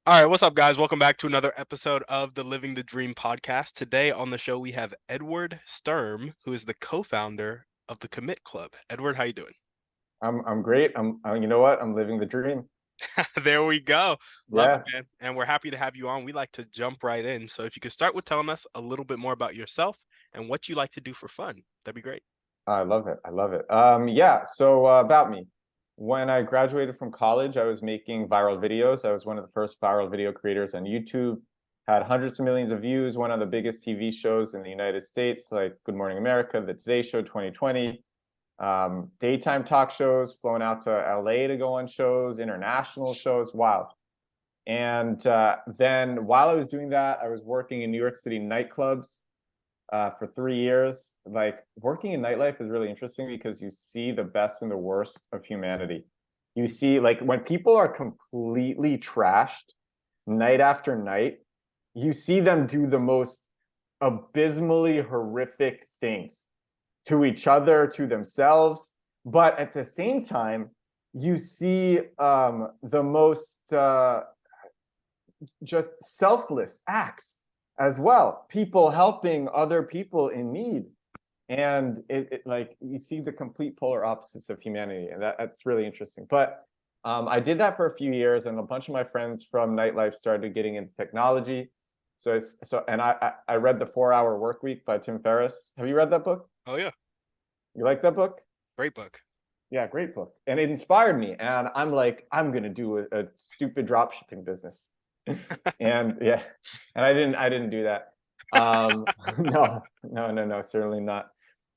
All right, what's up, guys? Welcome back to another episode of the Living the Dream podcast. Today on the show we have Edward Sturm, who is the co-founder of the Commit Club. Edward, how you doing? I'm great. You know what? I'm living the dream. There we go. Love it, Yeah. man. And we're happy to have you on. We like to jump right in. So if you could start with telling us a little bit more about yourself and what you like to do for fun, that'd be great. I love it. I love it. Yeah. About me. When I graduated from college, I was making viral videos. I was one of the first viral video creators on YouTube. Had hundreds of millions of views. One of the biggest TV shows in the United States, like Good Morning America, The Today Show 2020. Daytime talk shows, flown out to LA to go on shows, international shows. Wow. And then while I was doing that, I was working in New York City nightclubs for 3 years. Like working in nightlife is really interesting because you see the best and the worst of humanity. You see, like when people are completely trashed night after night, you see them do the most abysmally horrific things to each other, to themselves. But at the same time, you see the most just selfless acts as well, people helping other people in need. And like you see the complete polar opposites of humanity, and that's really interesting. But I did that for a few years, and a bunch of my friends from nightlife started getting into technology. I read The 4 Hour Work Week by Tim Ferriss. Have you read that book? Oh yeah, You like that book? great book. Yeah, great book. And it inspired me. And I'm like, I'm gonna do a stupid drop shipping business. And yeah, and I didn't do that. No, certainly not.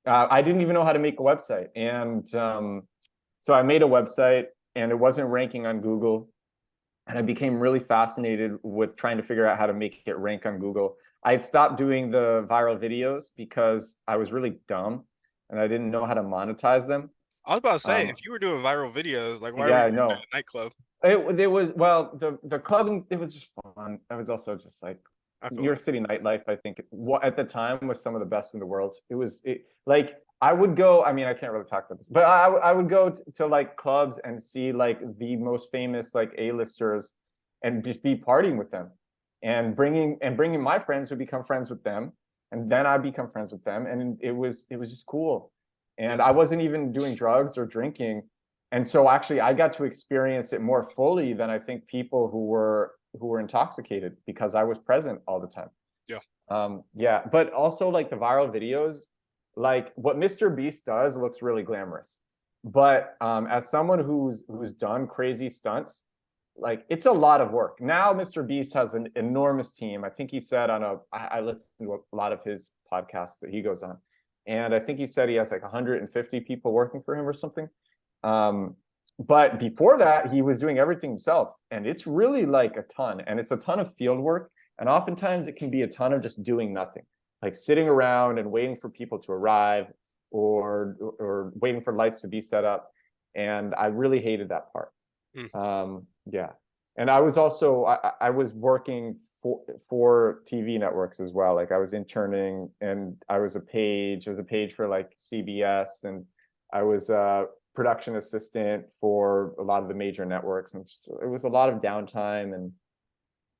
I didn't even know how to make a website. And so I made a website and it wasn't ranking on Google. And I became really fascinated with trying to figure out how to make it rank on Google. I had stopped doing the viral videos because I was really dumb and I didn't know how to monetize them. I was about to say, if Um, you were doing viral videos, like why were yeah, you I doing it know. at a nightclub? It was, well, the clubbing, it was just fun. It was also just like I New feel York that. City nightlife. I think at the time was some of the best in the world. Like I would go. I mean, I can't really talk about this, but I would go to like clubs and see like the most famous like A-listers and just be partying with them and bringing my friends who become friends with them, and then I become friends with them, and it was just cool. Yeah. And I wasn't even doing drugs or drinking, and so actually I got to experience it more fully than I think people who were intoxicated, because I was present all the time. Yeah. Yeah, but also like the viral videos, like what Mr. Beast does looks really glamorous. But as someone who's done crazy stunts, like it's a lot of work. Now Mr. Beast has an enormous team. I think he said I listened to a lot of his podcasts that he goes on, and I think he said he has like 150 people working for him or something. Um, but before that, he was doing everything himself, and it's really like a ton, and it's a ton of field work, and oftentimes it can be a ton of just doing nothing, like sitting around and waiting for people to arrive, or waiting for lights to be set up, and I really hated that part. Mm. Yeah, and I was working for TV networks as well. Like I was interning, and I was a page for like CBS, and I was a production assistant for a lot of the major networks, and it was a lot of downtime, and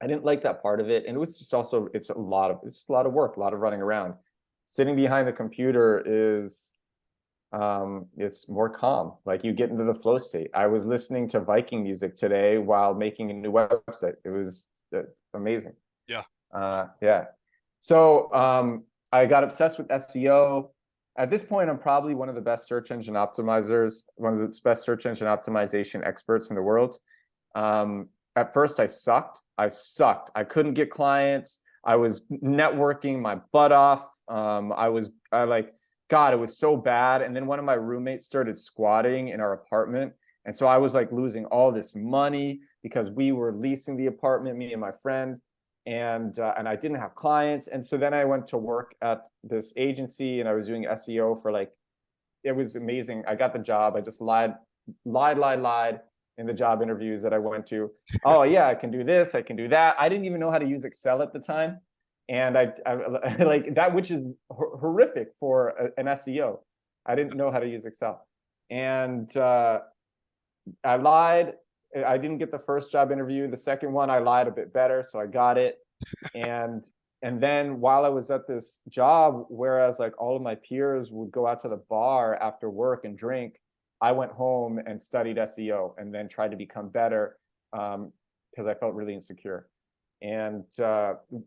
I didn't like that part of it. And it was just also it's a lot of work, a lot of running around. Sitting behind the computer is it's more calm. Like you get into the flow state. I was listening to Viking music today while making a new website. It was amazing. Yeah. Yeah. So I got obsessed with SEO. At this point, I'm probably one of the best search engine optimizers, one of the best search engine optimization experts in the world. At first, I sucked. I sucked. I couldn't get clients. I was networking my butt off. I like, God, it was so bad. And then one of my roommates started squatting in our apartment. And so I was like losing all this money because we were leasing the apartment, me and my friend, and I didn't have clients. And so then I went to work at this agency, and I was doing SEO for like, it was amazing. I got the job. I just lied in the job interviews that I went to. Oh yeah, I can do this, I can do that. I didn't even know how to use Excel at the time, and I like that, which is horrific for an SEO. I didn't know how to use Excel, and I lied, I didn't get the first job interview. The second one, I lied a bit better, so I got it. And then while I was at this job, whereas like all of my peers would go out to the bar after work and drink, I went home and studied SEO and then tried to become better because I felt really insecure. And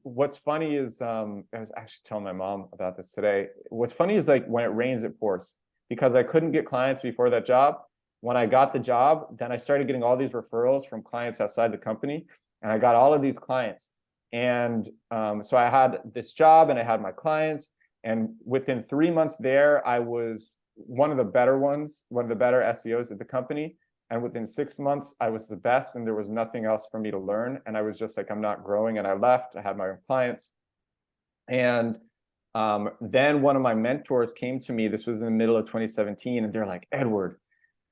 what's funny is I was actually telling my mom about this today. What's funny is like when it rains, it pours, because I couldn't get clients before that job. When I got the job, then I started getting all these referrals from clients outside the company, and I got all of these clients. And so I had this job and I had my clients, and within 3 months there, I was one of the better ones, one of the better SEOs at the company. And within 6 months, I was the best, and there was nothing else for me to learn. And I was just like, I'm not growing. And I left. I had my own clients. And then one of my mentors came to me. This was in the middle of 2017. And they're like, Edward,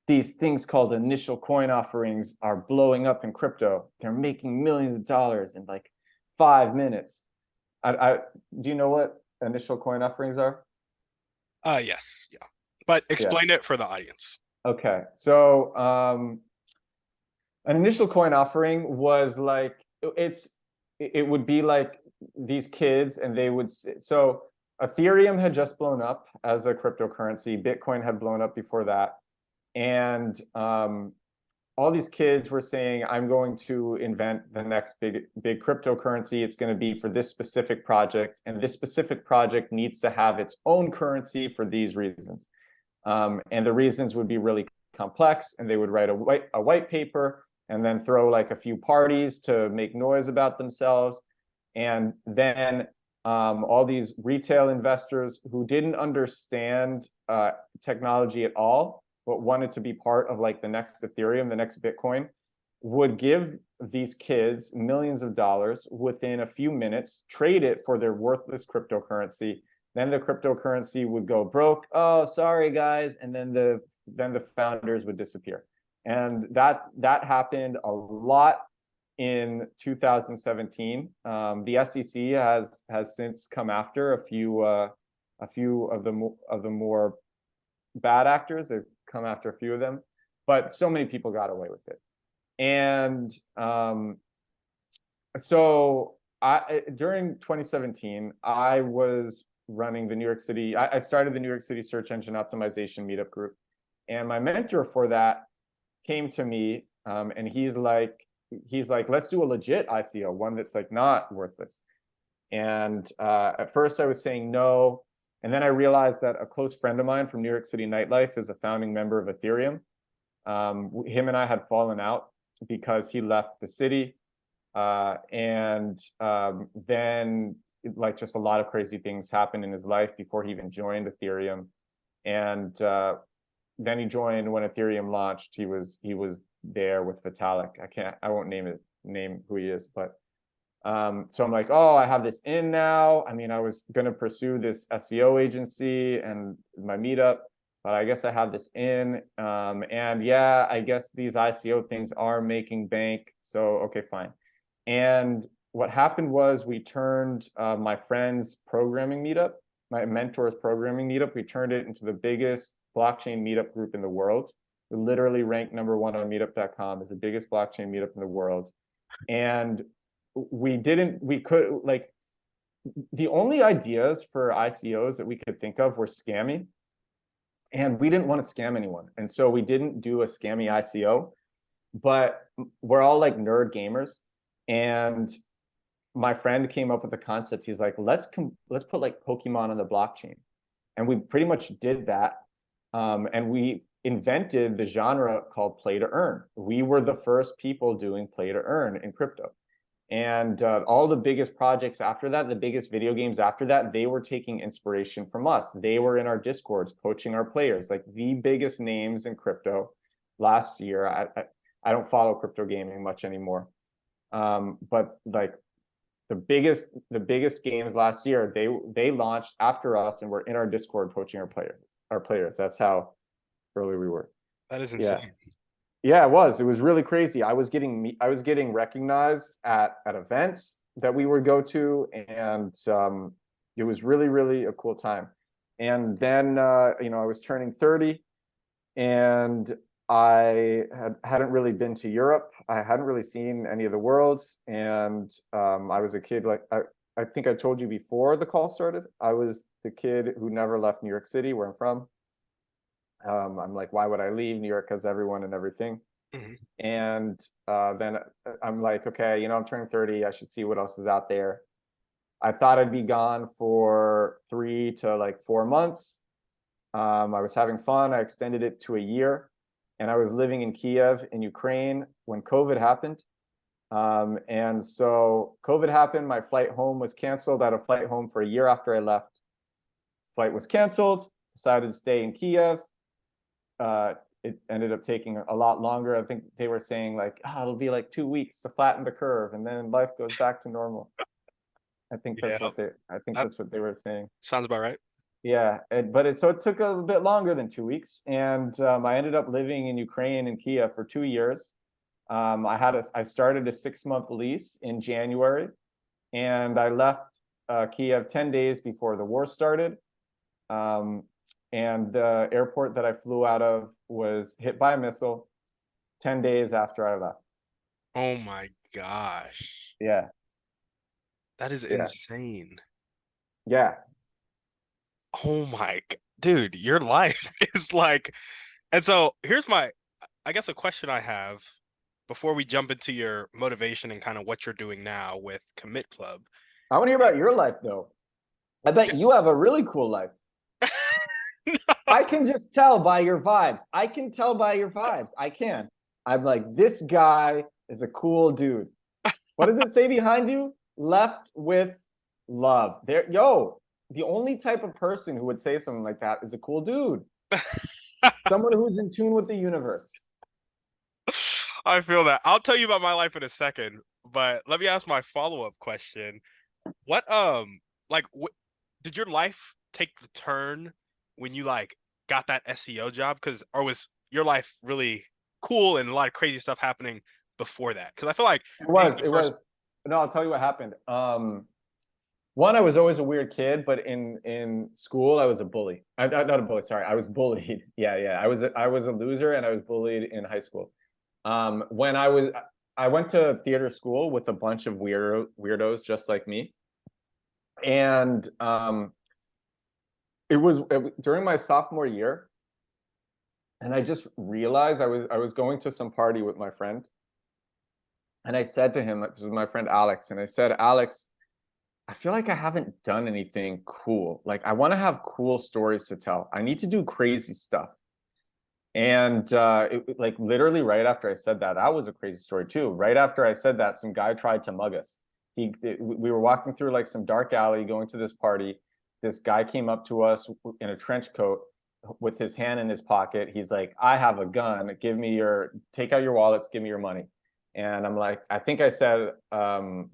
these things called initial coin offerings are blowing up in crypto. They're making millions of dollars in like 5 minutes. Do you know what initial coin offerings are? Yes, yeah. But Yeah. explain it for the audience. Okay. So an initial coin offering was like, it would be like these kids, and they would, so Ethereum had just blown up as a cryptocurrency. Bitcoin had blown up before that. And all these kids were saying, I'm going to invent the next big cryptocurrency. It's going to be for this specific project, and this specific project needs to have its own currency for these reasons. And the reasons would be really complex, and they would write a white paper and then throw like a few parties to make noise about themselves. And then all these retail investors who didn't understand technology at all, but wanted to be part of like the next Ethereum, the next Bitcoin, would give these kids millions of dollars within a few minutes, trade it for their worthless cryptocurrency. Then the cryptocurrency would go broke. Oh, sorry guys. And then the founders would disappear. And that happened a lot in 2017. The SEC has since come after a few of the more bad actors. They've come after a few of them, but so many people got away with it. And so during 2017, I was running the New York City. I started the New York City search engine optimization meetup group, and my mentor for that came to me, and he's like, let's do a legit ICO, one that's like not worthless. And at first I was saying no. And then I realized that a close friend of mine from New York City Nightlife is a founding member of Ethereum. Him and I had fallen out because he left the city. And then like just a lot of crazy things happened in his life before he even joined Ethereum. And then he joined when Ethereum launched. He was there with Vitalik. I won't name who he is, but so I'm like, oh, I have this in now. I mean, I was gonna pursue this SEO agency and my meetup, but I guess I have this in. And yeah, I guess these ICO things are making bank. So okay, fine. And what happened was we turned my friend's programming meetup, my mentor's programming meetup, we turned it into the biggest blockchain meetup group in the world. We literally ranked #1 on meetup.com as the biggest blockchain meetup in the world. And the only ideas for ICOs that we could think of were scammy, and we didn't want to scam anyone. And so we didn't do a scammy ICO, but we're all like nerd gamers. And my friend came up with the concept. He's like, let's put like Pokemon on the blockchain. And we pretty much did that. And we invented the genre called play to earn. We were the first people doing play to earn in crypto. And all the biggest projects after that, the biggest video games after that, they were taking inspiration from us. They were in our Discords coaching our players, like the biggest names in crypto last year. I don't follow crypto gaming much anymore, but like the biggest games last year, they launched after us and were in our Discord coaching our players. That's how early we were. That is insane. Yeah. Yeah, it was really crazy. I was getting recognized at events that we would go to, and it was really a cool time. And then I was turning 30, and I hadn't really been to Europe. I hadn't really seen any of the worlds, and I was a kid like I think I told you before the call started. I was the kid who never left New York City, where I'm from. I'm like, why would I leave? New York has everyone and everything. Mhm. And then I'm like, okay, I'm turning 30. I should see what else is out there. I thought I'd be gone for 3 to 4 months. I was having fun. I extended it to a year, and I was living in Kiev in Ukraine when COVID happened. And so COVID happened. My flight home was canceled. I had a flight home for a year after I left. Flight was canceled. Decided to stay in Kiev. It ended up taking a lot longer. I think they were saying like, it'll be like 2 weeks to flatten the curve, and then life goes back to normal. Yeah, I think that that's what they were saying. sounds about right. Yeah, so it took a bit longer than 2 weeks, and I ended up living in Ukraine in Kiev for 2 years. I started a 6 month lease in January, and I left Kiev 10 days before the war started. Um, and the airport that I flew out of was hit by a missile 10 days after I left. Oh my gosh. Yeah, That is yeah, insane. yeah. Oh my, dude, your life is like, and so here's I guess a question I have before we jump into your motivation and kind of what you're doing now with Commit Club. I want to hear about your life though. I bet you have a really cool life. I can just tell by your vibes. I can tell by your vibes. I can. I'm like, this guy is a cool dude. What does it say behind you? Left with love. The only type of person who would say something like that is a cool dude. Someone who's in tune with the universe. I feel that. I'll tell you about my life in a second, but let me ask my follow-up question. What like what did your life take the turn when you like got that SEO job? Because or was your life really cool and a lot of crazy stuff happening before that? Because I feel like It being was, the it first. was. No, I'll tell you what happened. One, I was always a weird kid, but in school, I was a bully. Not a bully, sorry. I was bullied. Yeah, yeah. I was a loser, and I was bullied in high school. When I went to theater school with a bunch of weirdos just like me, and during my sophomore year, and I just realized I was going to some party with my friend, and I said to him, this was my friend Alex, and I said, Alex, I feel like I haven't done anything cool. Like I want to have cool stories to tell. I need to do crazy stuff. And like literally right after I said that, that was a crazy story too. Right after I said that, some guy tried to mug us. We were walking through like some dark alley going to this party. This guy came up to us in a trench coat with his hand in his pocket. He's like, I have a gun. Take out your wallets, give me your money. And I'm like, I think I said,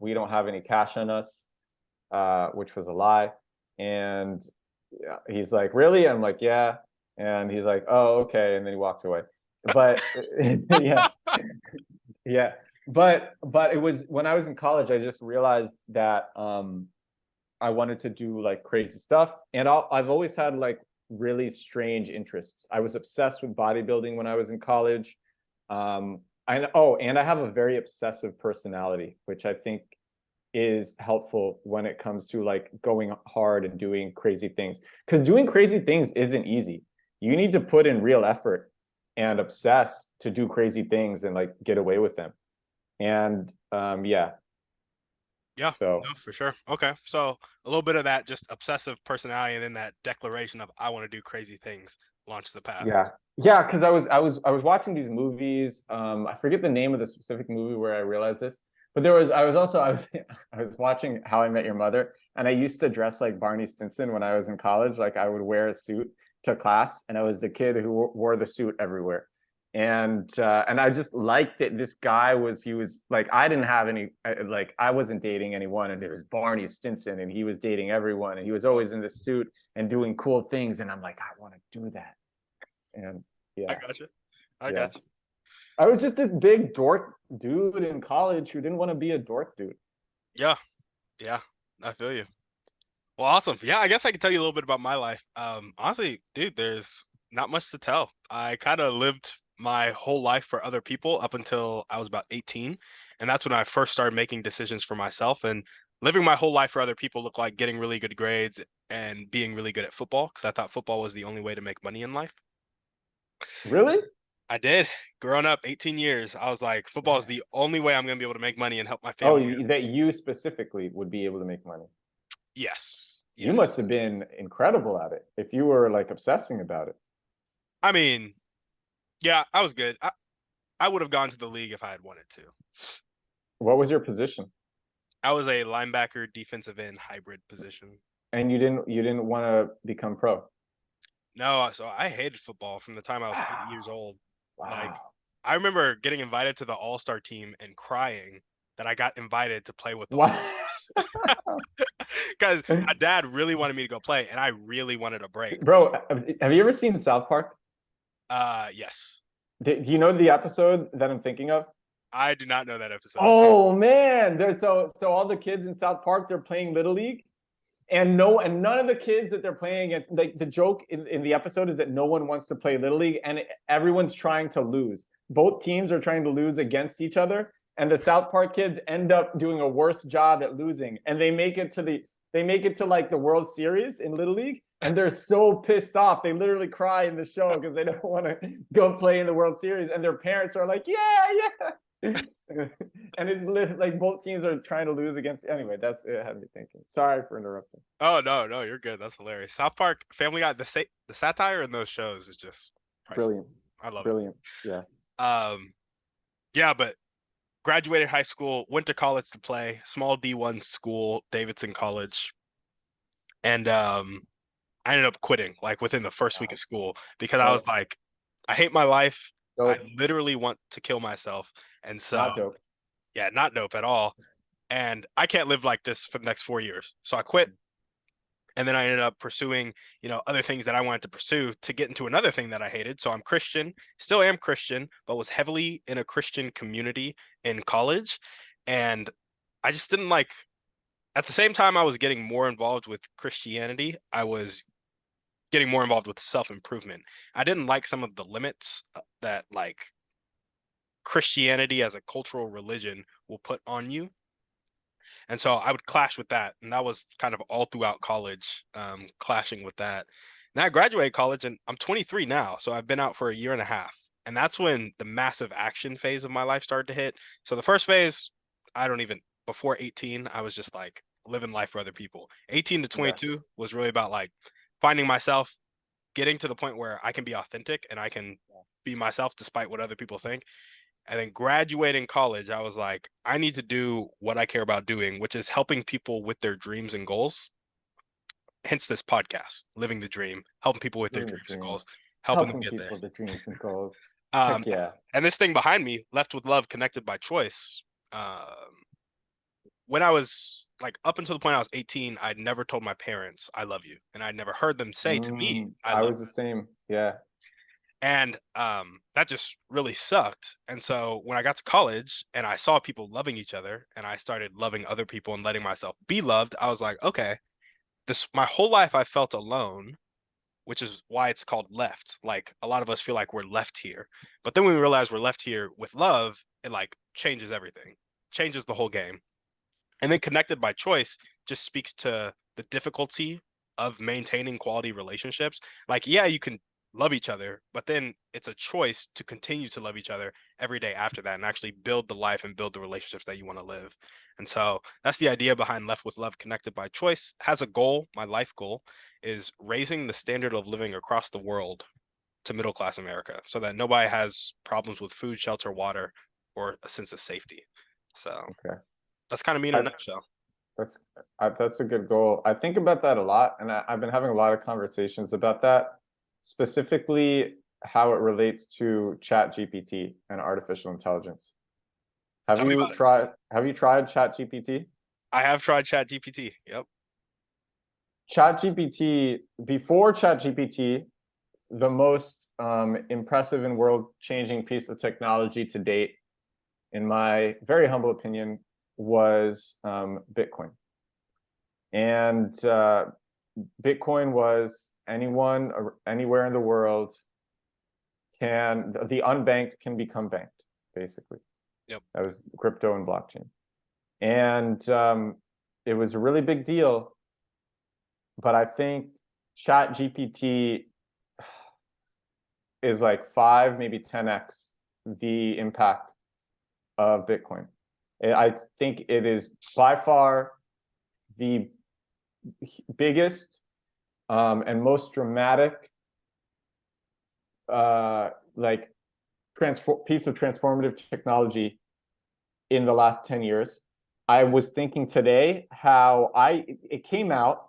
we don't have any cash on us, which was a lie. And he's like, really? I'm like, yeah. And he's like, oh, okay. And then he walked away. But yeah, yeah. But it was when I was in college, I just realized that I wanted to do like crazy stuff. And I've always had like really strange interests. I was obsessed with bodybuilding when I was in college. And I have a very obsessive personality, which I think is helpful when it comes to like going hard and doing crazy things. Because doing crazy things isn't easy. You need to put in real effort and obsess to do crazy things and like get away with them. And yeah, Yeah, so no, for sure. Okay, so a little bit of that just obsessive personality, and then that declaration of I want to do crazy things launch the path. yeah. Yeah, because I was watching these movies. I forget the name of the specific movie where I realized this, but I was watching How I Met Your Mother, and I used to dress like Barney Stinson when I was in college. Like I would wear a suit to class, and I was the kid who wore the suit everywhere. And I just liked that this guy he was like I didn't have any like I wasn't dating anyone, and it was Barney Stinson, and he was dating everyone, and he was always in the suit and doing cool things, and I'm like I want to do that. And I yeah, got you. I yeah. got you. I was just this big dork dude in college who didn't want to be a dork dude. Yeah, yeah, I feel you. Well, awesome. Yeah, I guess I can tell you a little bit about my life. Honestly, dude, there's not much to tell. I kind of lived my whole life for other people up until I was about 18. And that's when I first started making decisions for myself. And living my whole life for other people looked like getting really good grades and being really good at football because I thought football was the only way to make money in life. Really? I did. Growing up, 18 years, I was like, football is Man. the only way I'm going to be able to make money and help my Oh, family. that you specifically would be able to make money. Yes. You Yes. must have been incredible at it if you were like obsessing about it. I mean, yeah, I was good. I would have gone to the league if I had wanted to. What was your position? I was a linebacker, defensive end hybrid position. And you didn't want to become pro. No, so I hated football from the time I was 8 years Wow. old. Like, Wow. I remember getting invited to the All-Star team and crying that I got invited to play with the Wow. All-Stars. Because my dad really wanted me to go play, and I really wanted a break. Bro, have you ever seen South Park? Yes. Do you know the episode that I'm thinking of? I do not know that episode. Oh man, so all the kids in South Park, they're playing Little League, and none of the kids that they're playing against, like the joke in the episode is that no one wants to play Little League, and everyone's trying to lose. Both teams are trying to lose against each other, and the South Park kids end up doing a worse job at losing, and they make it to like the World Series in Little League, and they're so pissed off. They literally cry in the show because they don't want to go play in the World Series, and their parents are like, yeah, yeah. And it's like both teams are trying to lose against. Anyway, that's it had me thinking. Sorry for interrupting. Oh no, no, you're good. That's hilarious. South Park, Family Guy, the satire in those shows is just priceless. Brilliant. I love it. Brilliant. Yeah. Yeah, but graduated high school, went to college to play, small D1 school, Davidson College, and I ended up quitting like within the first week Wow. of school because I was Dope. like, I hate my life. I Dope. literally want to kill myself, and so Not dope. yeah, not dope at all. And I can't live like this for the next 4 years. So I quit. And then I ended up pursuing, other things that I wanted to pursue to get into another thing that I hated. So I'm Christian, still am Christian, but was heavily in a Christian community in college. And I just didn't like, at the same time I was getting more involved with Christianity, I was getting more involved with self-improvement. I didn't like some of the limits that like Christianity as a cultural religion will put on you. And so I would clash with that. And that was kind of all throughout college, clashing with that. Now I graduated college and I'm 23 now. So I've been out for a year and a half. And that's when the massive action phase of my life started to hit. So the first phase, I don't even, before 18, I was just like living life for other people. 18 to Yeah. 22 was really about like finding myself, getting to the point where I can be authentic and I can be myself despite what other people think. And then graduating college, I was like, I need to do what I care about doing, which is helping people with their dreams and goals. Hence this podcast, Living the Dream, helping people with their Living the dreams and dream. goals, helping them Helping get there. people to dreams and goals. Um, Heck yeah. and this thing behind me, Left with Love, Connected by Choice. When I was like up until the point I was 18, I'd never told my parents I love you, and I'd never heard them say to me I I love was the same. Yeah. And that just really sucked. And so when I got to college and I saw people loving each other and I started loving other people and letting myself be loved, I was like, okay, this my whole life I felt alone, which is why it's called left. Like a lot of us feel like we're left here. But then when we realize we're left here with love, it like changes everything, changes the whole game. And then connected by choice just speaks to the difficulty of maintaining quality relationships. Like, yeah, you can love each other, but then it's a choice to continue to love each other every day after that and actually build the life and build the relationships that you want to live. And so that's the idea behind Left with Love Connected by Choice. Has a goal. My life goal is raising the standard of living across the world to middle class America so that nobody has problems with food, shelter, water, or a sense of safety. So Okay. that's kind of me in a I, nutshell. that's that's a good goal. I think about that a lot, and I've been having a lot of conversations about that, specifically how it relates to Chat GPT and artificial intelligence. Tell me about it. Have you tried Chat GPT? I have tried Chat GPT. Yep. Chat GPT, before Chat GPT, the most impressive and world-changing piece of technology to date, in my very humble opinion, was Bitcoin. And Bitcoin was anyone anywhere in the world the unbanked can become banked, basically. Yep. That was crypto and blockchain. And it was a really big deal. But I think Chat GPT is like 5, maybe 10x the impact of Bitcoin. I think it is by far the biggest and most dramatic like piece of transformative technology in the last 10 years. I was thinking today how it came out,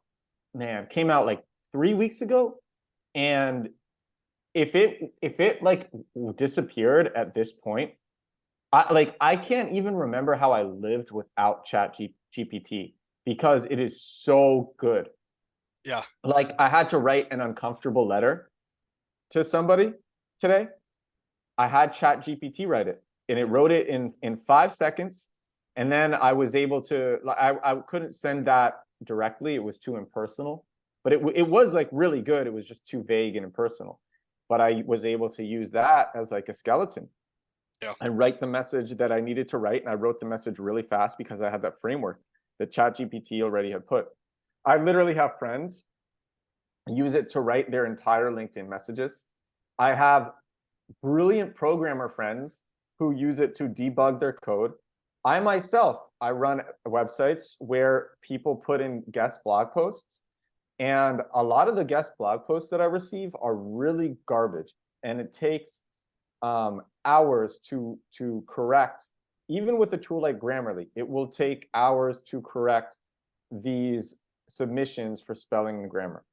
man, came out like 3 weeks ago, and if it like disappeared at this point, I can't even remember how I lived without Chat GPT, because it is so good. Yeah. Like, I had to write an uncomfortable letter to somebody today. I had Chat GPT write it, and it wrote it in 5 seconds. And then I was able to, I couldn't send that directly. It was too impersonal, but it was like really good. It was just too vague and impersonal. But I was able to use that as like a skeleton. Yeah. And write the message that I needed to write. And I wrote the message really fast because I had that framework that ChatGPT already had put. I literally have friends use it to write their entire LinkedIn messages. I have brilliant programmer friends who use it to debug their code. I myself, I run websites where people put in guest blog posts, and a lot of the guest blog posts that I receive are really garbage, and it takes hours to correct. Even with a tool like Grammarly, it will take hours to correct these submissions for spelling and grammar.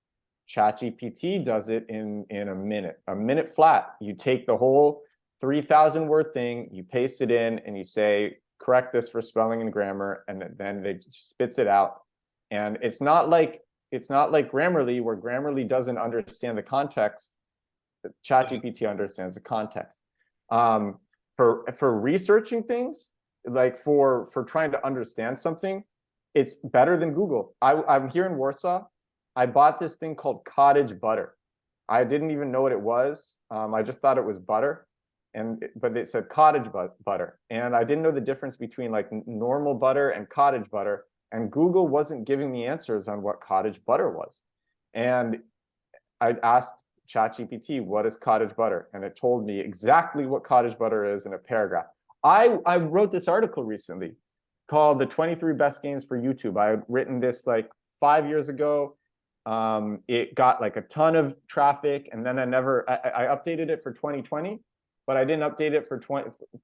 ChatGPT does it in a minute flat. You take the whole 3,000 word thing, you paste it in, and you say, correct this for spelling and grammar, and then it spits it out. And it's not like Grammarly, where Grammarly doesn't understand the context. ChatGPT understands the context. For researching things, like for trying to understand something, it's better than Google. I'm here in Warsaw. I bought this thing called cottage butter. I didn't even know what it was. I just thought it was butter, but it said cottage butter, and I didn't know the difference between like normal butter and cottage butter. And Google wasn't giving me answers on what cottage butter was. And I asked ChatGPT, what is cottage butter? And it told me exactly what cottage butter is in a paragraph. I wrote this article recently called The 23 Best Games for YouTube. I had written this like 5 years ago. It got like a ton of traffic, and then I updated it for 2020, but I didn't update it for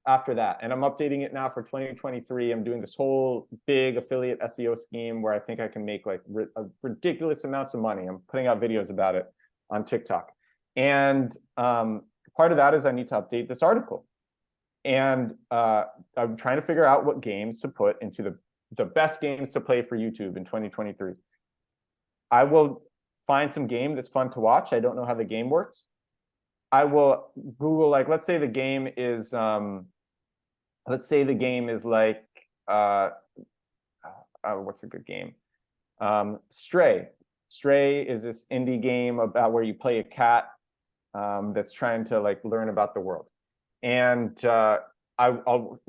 after that. And I'm updating it now for 2023. I'm doing this whole big affiliate SEO scheme where I think I can make like ridiculous amounts of money. I'm putting out videos about it on TikTok. And part of that is I need to update this article. And I'm trying to figure out what games to put into the best games to play for YouTube in 2023. I will find some game that's fun to watch. I don't know how the game works. I will Google, like, let's say the game is like, what's a good game? Stray. Stray is this indie game about where you play a cat that's trying to like learn about the world. And I'll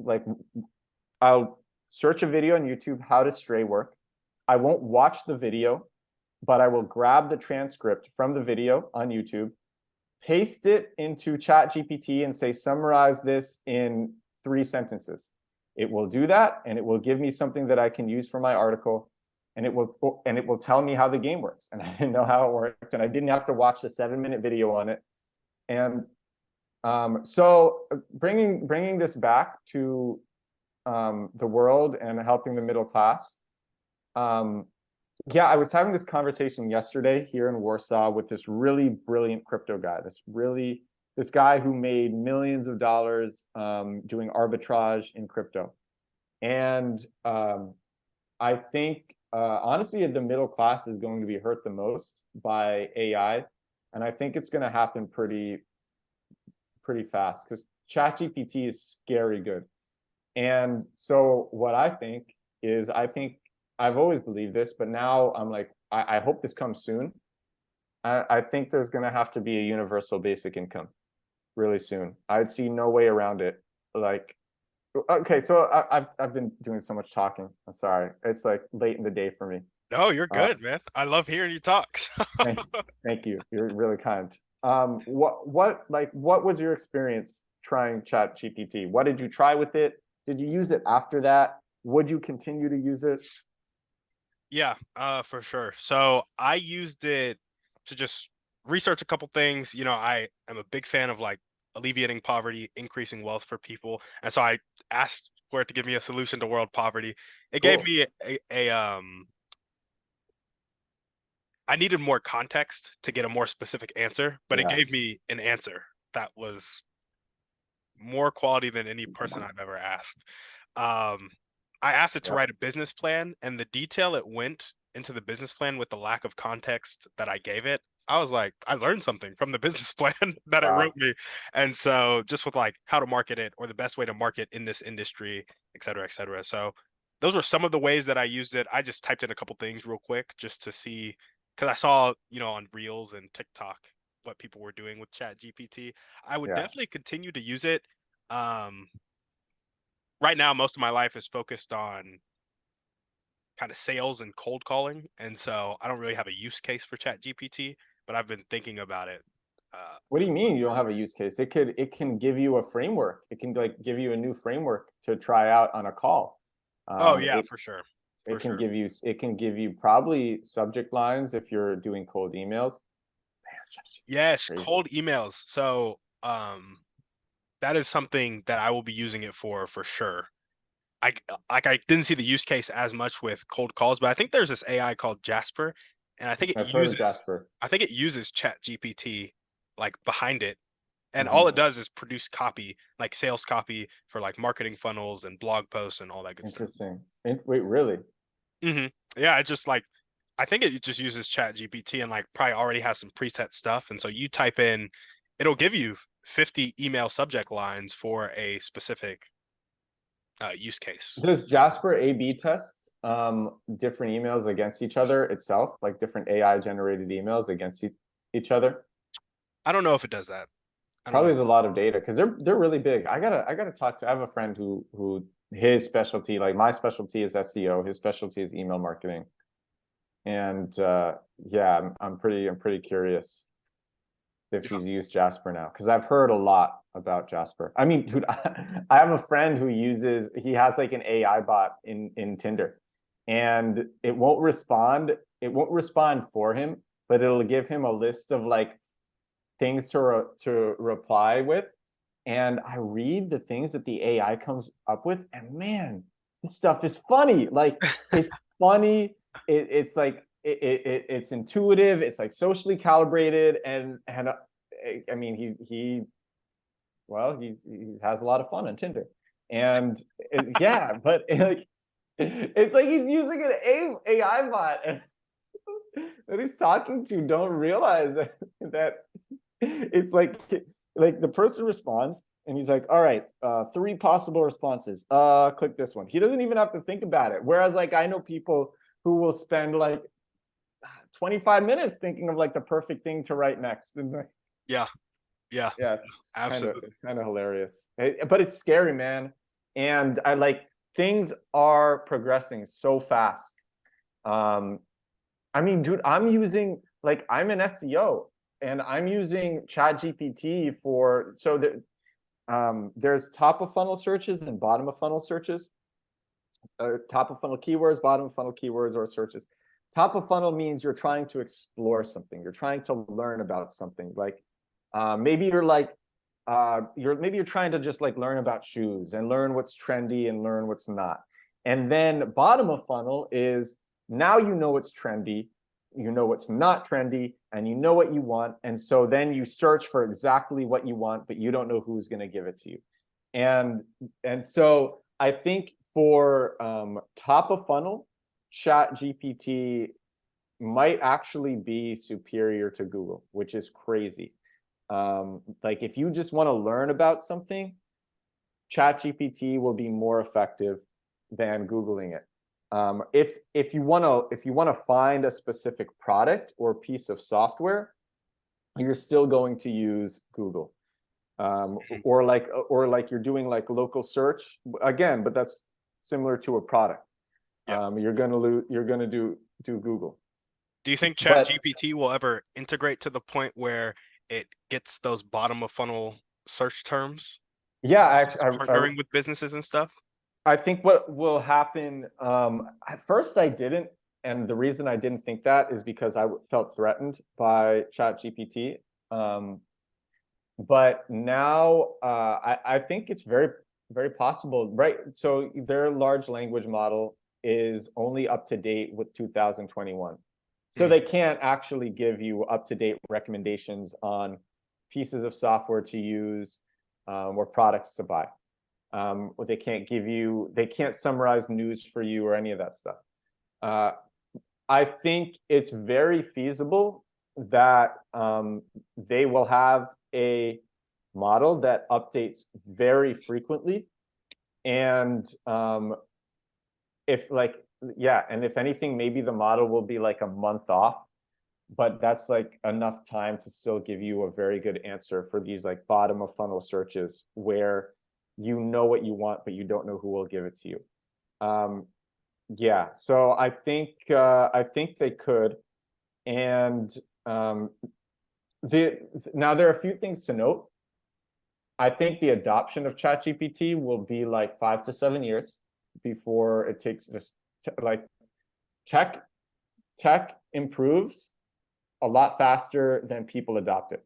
search a video on YouTube, how does Stray work? I won't watch the video, but I will grab the transcript from the video on YouTube, paste it into ChatGPT and say, summarize this in 3 sentences. It will do that, and it will give me something that I can use for my article, and it will tell me how the game works. And I didn't know how it worked, and I didn't have to watch the 7-minute video on it. And so bringing this back to the world and helping the middle class. Yeah, I was having this conversation yesterday here in Warsaw with this really brilliant crypto guy. This guy who made millions of dollars doing arbitrage in crypto. And I think honestly, the middle class is going to be hurt the most by AI, and I think it's going to happen pretty fast because ChatGPT is scary good. And so what I think is, I've always believed this, but now I'm like, I hope this comes soon. I think there's going to have to be a universal basic income, really soon. I'd see no way around it. Like, okay, so I've been doing so much talking. I'm sorry. It's like late in the day for me. No, you're Uh, good, man. I love hearing you talk. thank thank you. You're really kind. What was your experience trying Chat GPT? What did you try with it? Did you use it after that? Would you continue to use it? Yeah, for sure. So I used it to just research a couple things. I am a big fan of like alleviating poverty, increasing wealth for people, and so I asked for it to give me a solution to world poverty. It gave Cool. me I needed more context to get a more specific answer, but it Yeah. gave me an answer that was more quality than any person I've ever asked. Um, I asked it to Yep. write a business plan, and the detail it went into the business plan with the lack of context that I gave it, I was like, I learned something from the business plan that it wrote Wow. me. And so just with like how to market it or the best way to market in this industry, et cetera, et cetera. So those were some of the ways that I used it. I just typed in a couple things real quick just to see, because I saw, on Reels and TikTok what people were doing with Chat GPT. I would Yeah. definitely continue to use it. Um, right now, most of my life is focused on kind of sales and cold calling, and so I don't really have a use case for Chat GPT, but I've been thinking about it. What do you For mean you don't sure. have a use case? It can give you a framework. It can like give you a new framework to try out on a call. Oh Um, yeah, it for sure, for it can sure. give you probably subject lines if you're doing cold emails. Man, ChatGPT is Yes, crazy. cold emails. So that is something that I will be using it for sure. I I didn't see the use case as much with cold calls, but I think there's this AI called Jasper, and I've heard of Jasper. I think it uses Chat GPT like behind it, and all Hmm. it does is produce copy, like sales copy for like marketing funnels and blog posts and all that good stuff. Interesting. Wait, really? Hmm. Yeah, it's just like I think it just uses Chat GPT and like probably already has some preset stuff, and so you type in, it'll give you 50 email subject lines for a specific use case. Does Jasper A/B test different emails against each other itself, like different AI generated emails against each other? I don't know if it does that. I don't know. Probably is a lot of data because they're really big. I gotta talk to. I have a friend who his specialty, like my specialty is SEO, his specialty is email marketing, and yeah, I'm pretty curious if Yeah. he's used Jasper now because I've heard a lot about Jasper. I mean, dude, I have a friend who he has like an AI bot in Tinder, and it won't respond. It won't respond for him, but it'll give him a list of like things to reply with, and I read the things that the AI comes up with, and man, this stuff is funny. Like it's funny. It's like it's intuitive. It's like socially calibrated, and I mean he well he has a lot of fun on Tinder, and yeah, but like it's like he's using an AI bot and that he's talking to don't realize that it's like the person responds and he's like, all right, three possible responses, click this one. He doesn't even have to think about it, whereas like I know people who will spend like 25 minutes thinking of like the perfect thing to write next, and like, Yeah. Yeah. yeah, it's kind of Absolutely. it's kind of hilarious. But it's scary, man. And I like things are progressing so fast. um I mean, dude, I'm an SEO and I'm using Chat GPT for there's top of funnel searches and bottom of funnel searches, top of funnel keywords, bottom of funnel keywords or searches. Top of funnel means you're trying to explore something, you're trying to learn about something. Like maybe you're trying to just like learn about shoes and learn what's trendy and learn what's not. And then bottom of funnel is now you know what's trendy, you know what's not trendy, and you know what you want. And so then you search for exactly what you want, but you don't know who's going to give it to you. And and so I think for top of funnel, Chat GPT might actually be superior to Google, which is crazy. Like if you just want to learn about something, ChatGPT will be more effective than Googling it. If you want to find a specific product or piece of software, you're still going to use Google. Mhm. or like you're doing like local search again, but that's similar to a product. Yeah. You're gonna do Google. Do you think But ChatGPT will ever integrate to the point where it gets those bottom of funnel search terms, yeah, actually, partnering with businesses and stuff? I think what will happen, at first I didn't, and the reason I didn't think that is because felt threatened by ChatGPT. Um, but now I think it's very, very possible, right? So their large language model is only up to date with 2021. So Mm, they can't actually give you up to date recommendations on pieces of software to use, or products to buy. Or they can't summarize news for you or any of that stuff. Uh, I think it's very feasible that they will have a model that updates very frequently. And if like, yeah, and if anything, maybe the model will be like a month off, but that's like enough time to still give you a very good answer for these like bottom of funnel searches where you know what you want, but you don't know who will give it to you. Um, yeah, so I think they could. And um, now there are a few things to note. I think the adoption of ChatGPT will be like 5 to 7 years before it takes just like tech tech improves a lot faster than people adopt it.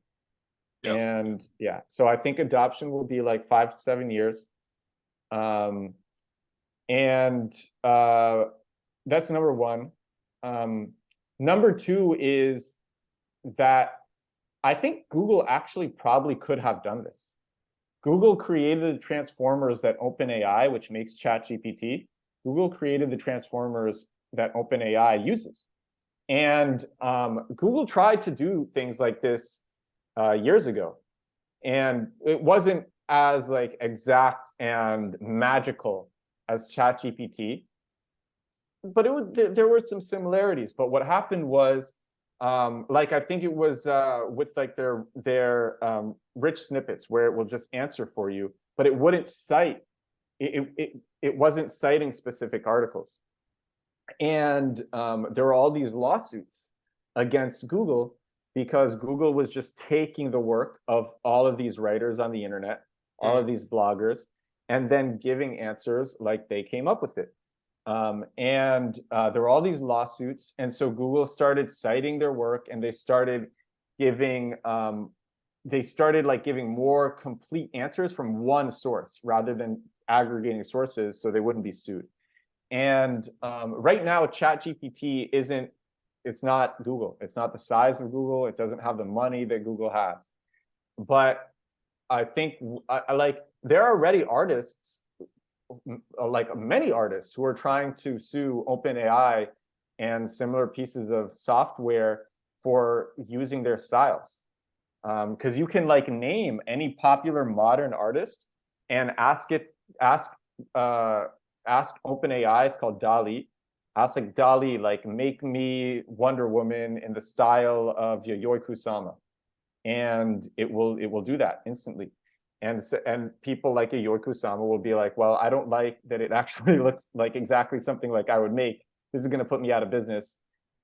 yeah. And yeah, so I think adoption will be like 5 to 7 years. Um, and that's number one. Um, Number two is that I think Google actually probably could have done this. Google created the transformers that OpenAI, which makes ChatGPT. Google created the transformers that OpenAI uses. And Google tried to do things like this years ago, and it wasn't as like exact and magical as ChatGPT, but there were some similarities. But what happened was, like I think it was with like their rich snippets where it will just answer for you, but it wouldn't cite it wasn't citing specific articles. And there were all these lawsuits against Google because Google was just taking the work of all of these writers on the internet, all Mm. of these bloggers, and then giving answers like they came up with it. And there were all these lawsuits, and so Google started citing their work, and giving they started like giving more complete answers from one source rather than aggregating sources, so they wouldn't be sued. And right now, ChatGPT isn't. It's not Google. It's not the size of Google. It doesn't have the money that Google has. But I think I like there are already artists, like many artists, who are trying to sue OpenAI and similar pieces of software for using their styles. Because you can like name any popular modern artist and uh, ask OpenAI. It's called DALL-E. Ask like DALL-E, like make me Wonder Woman in the style of Yayoi Kusama, and it will do that instantly. And people like Yayoi Kusama will be like, well, I don't like that it actually looks like exactly something like I would make. This is going to put me out of business.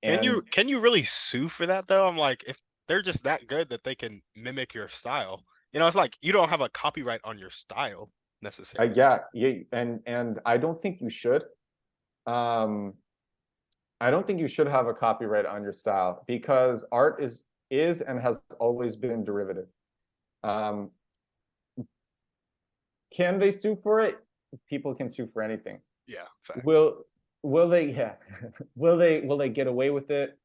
And Can you really sue for that though? I'm like, if they're just that good that they can mimic your style, it's like you don't have a copyright on your style necessarily. yeah, yeah, and I don't think you should. Um, I don't think you should have a copyright on your style because art is and has always been derivative. Um, can they sue for it? People can sue for anything. Yeah, facts. Will will they? Yeah, will they get away with it?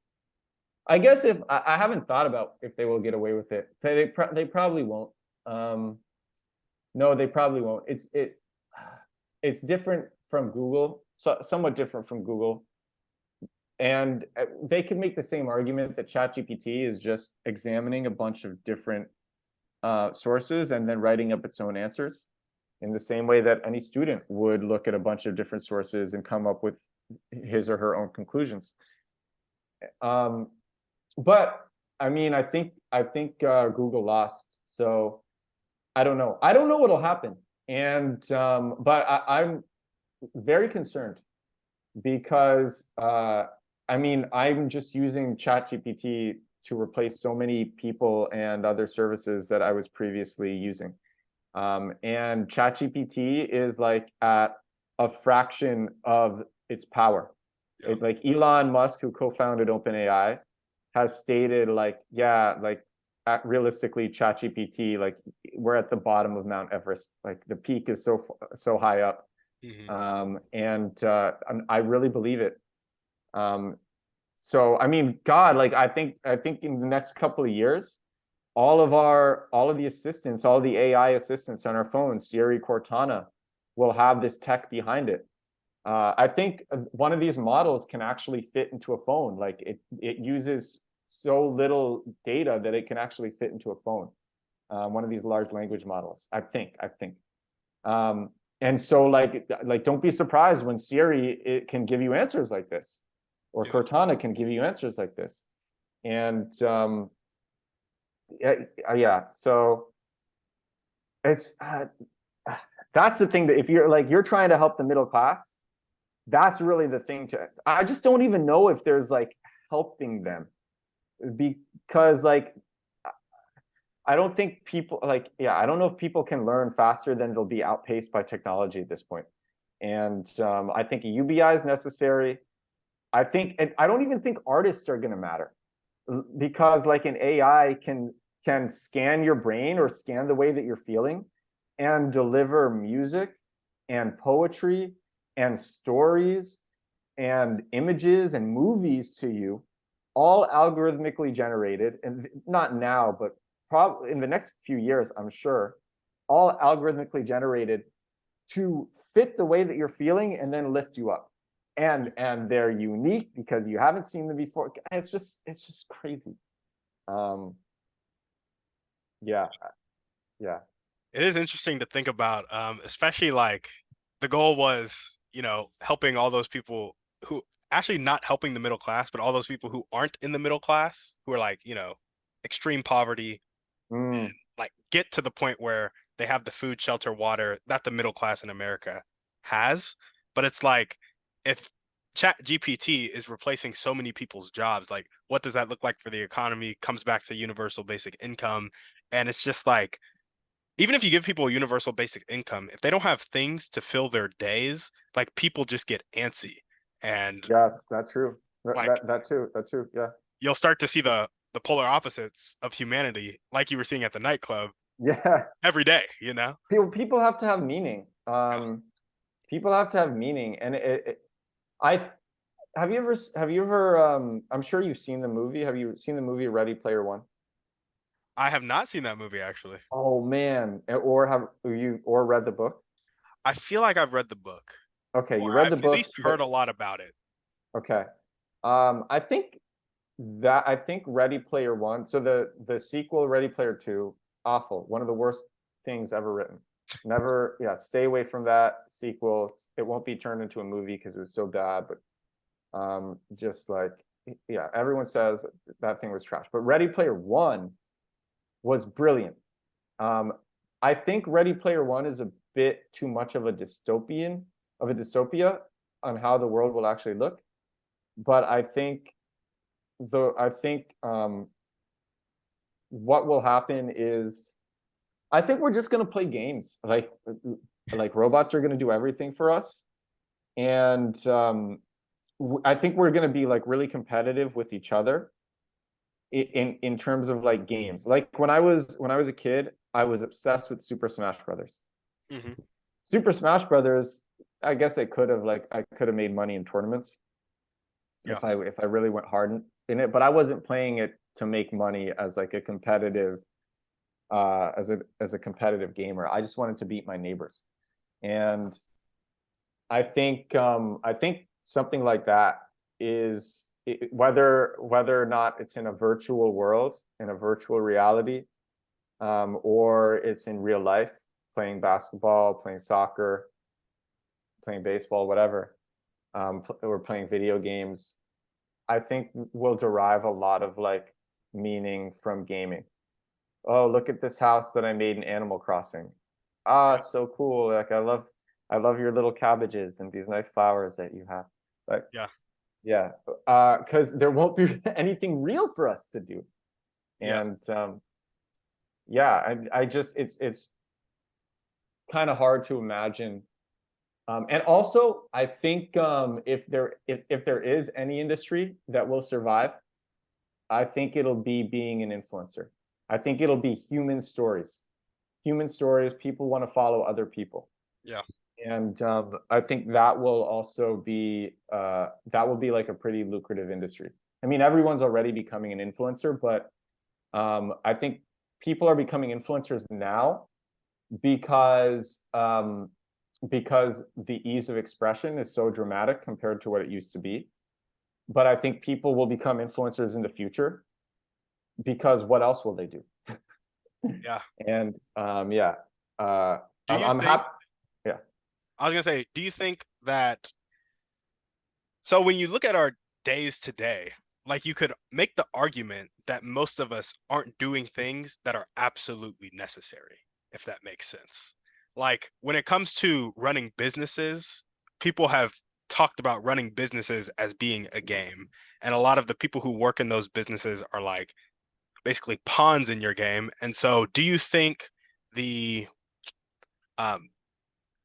I guess if I haven't thought about if they will get away with it. They probably won't. Um, no, they probably won't. It's different from Google, so somewhat different from Google. And they can make the same argument that ChatGPT is just examining a bunch of different sources and then writing up its own answers in the same way that any student would look at a bunch of different sources and come up with his or her own conclusions. Um, but I mean, I think Google lost. So I don't know. I don't know what'll happen. And but I'm very concerned because I mean, I'm just using ChatGPT to replace so many people and other services that I was previously using. And ChatGPT is like at a fraction of its power. Yep. Like Elon Musk, who co-founded OpenAI, has stated like, yeah, like realistically, ChatGPT, like we're at the bottom of Mount Everest. Like the peak is so high up, Hmm. and I really believe it. Um, so I mean, God, like I think in the next couple of years, all of the assistants, all the AI assistants on our phones, Siri, Cortana, will have this tech behind it. I think one of these models can actually fit into a phone. Like it uses so little data that it can actually fit into a phone. One of these large language models, I think. Um, and so like don't be surprised when Siri it can give you answers like this, or Yep. Cortana can give you answers like this. And yeah, yeah. So it's that's the thing that if you're like you're trying to help the middle class, that's really the thing to. I just don't even know if there's like helping them because like I don't think people like yeah I don't know if people can learn faster than they'll be outpaced by technology at this point. And I think a UBI is necessary. I think and I don't even think artists are going to matter because like an AI can scan your brain or scan the way that you're feeling and deliver music and poetry and stories and images and movies to you, all algorithmically generated, and not now, but probably in the next few years, I'm sure, all algorithmically generated to fit the way that you're feeling and then lift you up. And they're unique because you haven't seen them before. It's just crazy. Um, yeah, yeah, It is interesting to think about, especially like the goal was, helping all those people who actually not helping the middle class, but all those people who aren't in the middle class, who are like, extreme poverty, mm, like get to the point where they have the food, shelter, water that the middle class in America has. But it's like if Chat GPT is replacing so many people's jobs, like what does that look like for the economy? Comes back to universal basic income. And it's just like even if you give people a universal basic income, if they don't have things to fill their days, like people just get antsy. And yes, that's true. like That too. Yeah, you'll start to see the polar opposites of humanity, like you were seeing at the nightclub yeah. every day. People have to have meaning. Yeah. People have to have meaning, and I have you ever I'm sure you've seen the movie. Have you seen the movie Ready Player One? I have not seen that movie actually. Oh man, or have you or read the book? I feel like I've read the book, Okay, or you read I've the at least book. heard a lot about it. Okay, I think Ready Player One. So the sequel, Ready Player Two, awful. One of the worst things ever written. Never, yeah, stay away from that sequel. It won't be turned into a movie because it was so bad. But just like yeah, everyone says that thing was trash. But Ready Player One was brilliant. Um, I think Ready Player One is a bit too much of a dystopia on how the world will actually look. But I think what will happen is I think we're just gonna play games. Like robots are gonna do everything for us. And I think we're gonna be like really competitive with each other in terms of like games. Like when I was a kid, I was obsessed with Super Smash Brothers. Hmm. Super Smash Brothers, I guess I could have made money in tournaments Yeah. if I really went hard in it, but I wasn't playing it to make money as like a competitive as a competitive gamer. I just wanted to beat my neighbors. And I think something like that is whether or not it's in a virtual world, in a virtual reality, or it's in real life, playing basketball, playing soccer, playing baseball, whatever, or playing video games. I think we'll derive a lot of like meaning from gaming. oh, look at this house that I made in Animal Crossing. Ah, Yeah, it's so cool. Like I love your little cabbages and these nice flowers that you have. Like, yeah, yeah, because there won't be anything real for us to do. yeah, And yeah, I just it's kind of hard to imagine. And also, I think if there is any industry that will survive, I think it'll be being an influencer. I think it'll be human stories. Human stories, people want to follow other people. yeah, And I think that will also be that will be like a pretty lucrative industry. I mean, everyone's already becoming an influencer, but I think people are becoming influencers now because the ease of expression is so dramatic compared to what it used to be. But I think people will become influencers in the future because what else will they do? yeah. And yeah, Do you I'm think, happy. Yeah. I was gonna say, do you think that, so when you look at our days today, like you could make the argument that most of us aren't doing things that are absolutely necessary, if that makes sense. Like when it comes to running businesses, people have talked about running businesses as being a game. And a lot of the people who work in those businesses are like basically pawns in your game. And so do you think the um,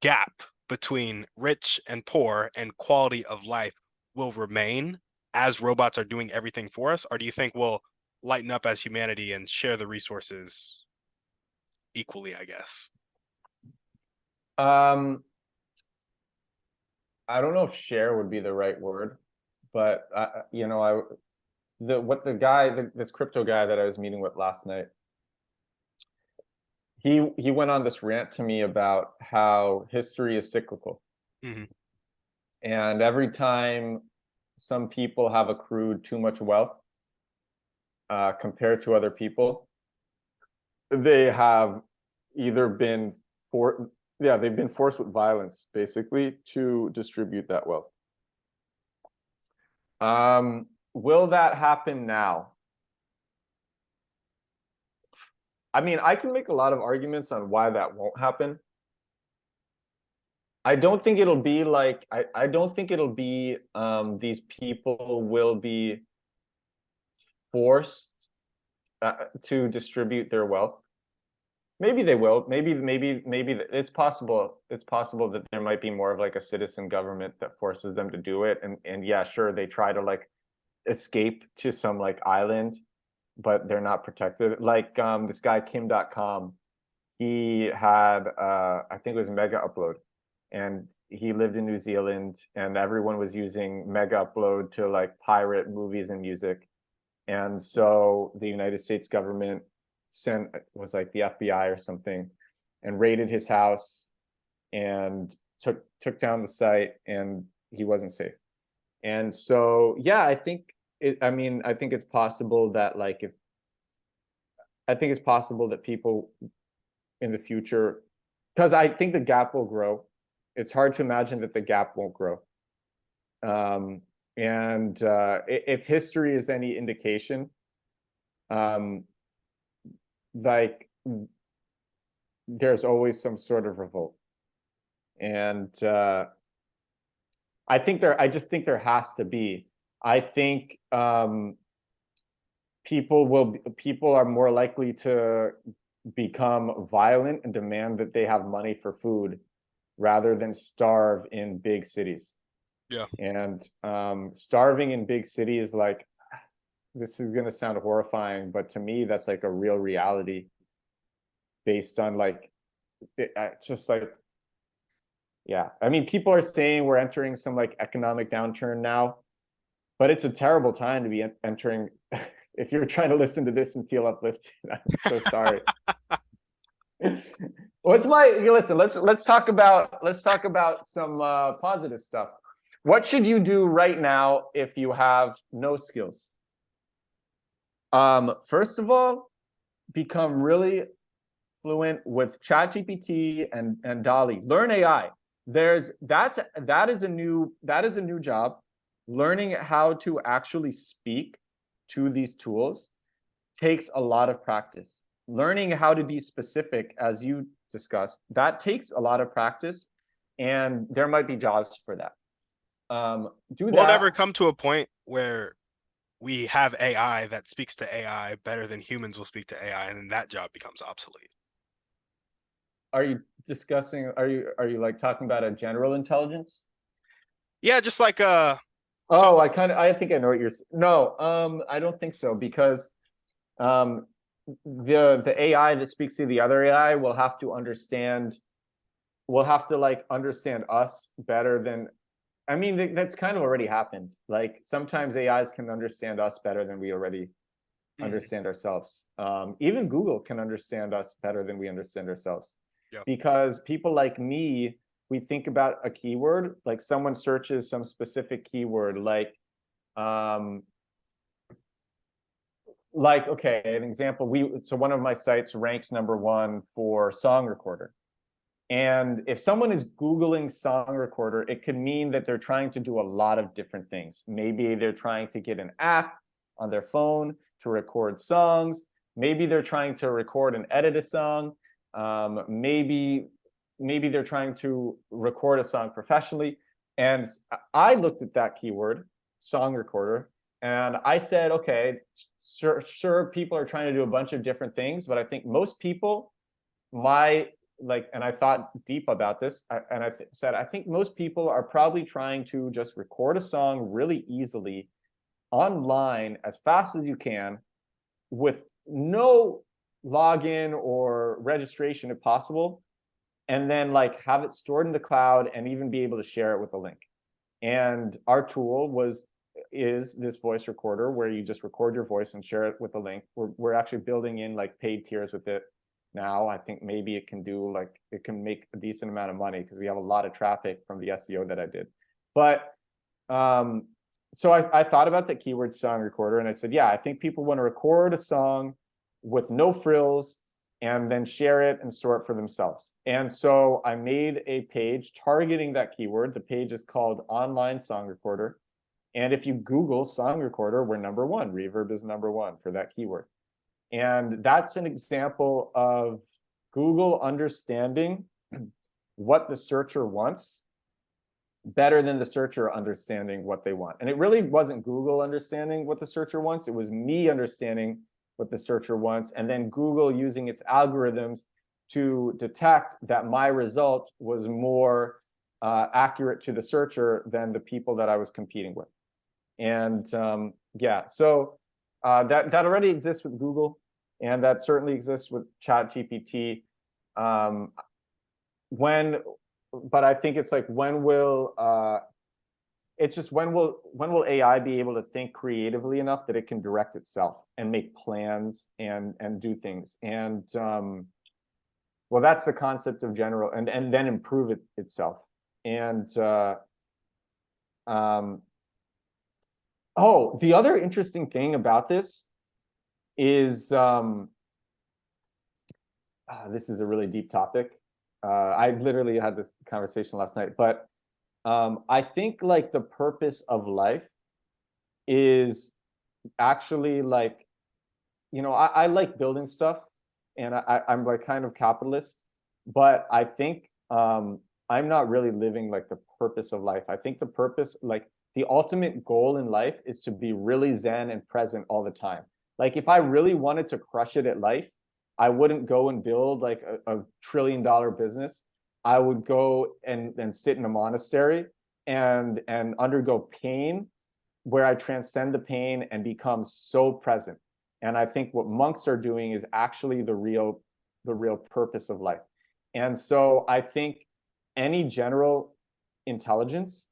gap between rich and poor and quality of life will remain as robots are doing everything for us? Or do you think we'll lighten up as humanity and share the resources equally, I guess? Um, I don't know if share would be the right word, but you know, the guy, this crypto guy that I was meeting with last night, he went on this rant to me about how history is cyclical, Mm-hmm. and every time some people have accrued too much wealth compared to other people, they have either been for yeah, they've been forced with violence basically to distribute that wealth. Will that happen now? I mean, I can make a lot of arguments on why that won't happen. I don't think it'll be like I don't think it'll be these people will be forced to distribute their wealth. Maybe they will. Maybe it's possible. It's possible that there might be more of like a citizen government that forces them to do it. And yeah, sure, they try to like escape to some like island, but they're not protected. Like this guy Kim.com, he had I think it was Mega Upload, and he lived in New Zealand, and everyone was using Mega Upload to like pirate movies and music. And so the United States government sent was like the FBI or something and raided his house and took down the site, and he wasn't safe. And so yeah, I mean, I think it's possible that like if I think it's possible that people in the future, because I think the gap will grow. It's hard to imagine that the gap won't grow. Um, and if history is any indication, um, like there's always some sort of revolt. And I just think there has to be. I think people are more likely to become violent and demand that they have money for food rather than starve in big cities. Yeah. And starving in big cities, like this is gonna sound horrifying, but to me, that's like a real reality based on like just like yeah. I mean, people are saying we're entering some like economic downturn now, but it's a terrible time to be entering. If you're trying to listen to this and feel uplifted, I'm so sorry. What's my listen? Let's talk about some positive stuff. What should you do right now if you have no skills? First of all, become really fluent with ChatGPT and Dolly. Learn AI. That is a new job. Learning how to actually speak to these tools takes a lot of practice. learning how to be specific, as you discussed, that takes a lot of practice, and there might be jobs for that. Do We'll never that. come to a point where we have AI that speaks to AI better than humans will speak to AI, and then that job becomes obsolete. Are you discussing? Are you like talking about a general intelligence? Yeah, just like so Oh, I think I know what you're. No, I don't think so, because um, the AI that speaks to the other AI will have to understand. Will have to like understand us better than. I mean, that's kind of already happened. Like sometimes AIs can understand us better than we already mm, understand ourselves. Even Google can understand us better than we understand ourselves, yeah. because people like me, we think about a keyword, like someone searches some specific keyword, um, okay, an example. So one of my sites ranks #1 for song recorder. And if someone is Googling song recorder, it could mean that they're trying to do a lot of different things. Maybe they're trying to get an app on their phone to record songs. Maybe they're trying to record and edit a song. Maybe they're trying to record a song professionally. And I looked at that keyword, song recorder, and I said, okay, sure, people are trying to do a bunch of different things, but I think most people, and I thought deep about this, and I said, I think most people are probably trying to just record a song really easily online as fast as you can, with no login or registration if possible, and then like have it stored in the cloud and even be able to share it with a link. And our tool is this voice recorder where you just record your voice and share it with a link. We're actually building in like paid tiers with it now. I think maybe it can make a decent amount of money because we have a lot of traffic from the SEO that I did. But so I thought about the keyword song recorder, and I said, yeah, I think people want to record a song with no frills and then share it and store it for themselves. And so I made a page targeting that keyword. The page is called Online Song Recorder. And if you Google song recorder, we're #1. Reverb is #1 for that keyword. And that's an example of Google understanding what the searcher wants better than the searcher understanding what they want. And it really wasn't Google understanding what the searcher wants. It was me understanding what the searcher wants, and then Google using its algorithms to detect that my result was more accurate to the searcher than the people that I was competing with. And yeah, so that already exists with Google, and that certainly exists with ChatGPT. But I think it's like when will AI be able to think creatively enough that it can direct itself and make plans and do things? And well, that's the concept of general, and then improve itself. And oh, the other interesting thing about this is this is a really deep topic. I literally had this conversation last night, but I think like the purpose of life is actually like, I like building stuff, and I'm like kind of capitalist, but I think I'm not really living like the purpose of life. I think the purpose, like the ultimate goal in life, is to be really zen and present all the time. Like if I really wanted to crush it at life, I wouldn't go and build like a $1 trillion business. I would go and sit in a monastery and undergo pain, where I transcend the pain and become so present. And I think what monks are doing is actually the real purpose of life. And so I think any general intelligence,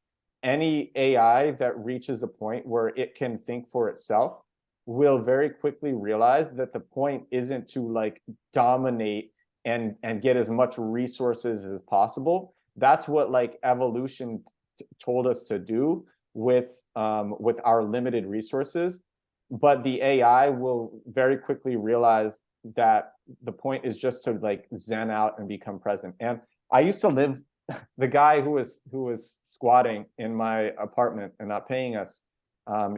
any AI that reaches a point where it can think for itself, will very quickly realize that the point isn't to like dominate and get as much resources as possible. That's what like evolution told us to do with our limited resources. But the AI will very quickly realize that the point is just to like zen out and become present. And I used to live, the guy who was squatting in my apartment and not paying us,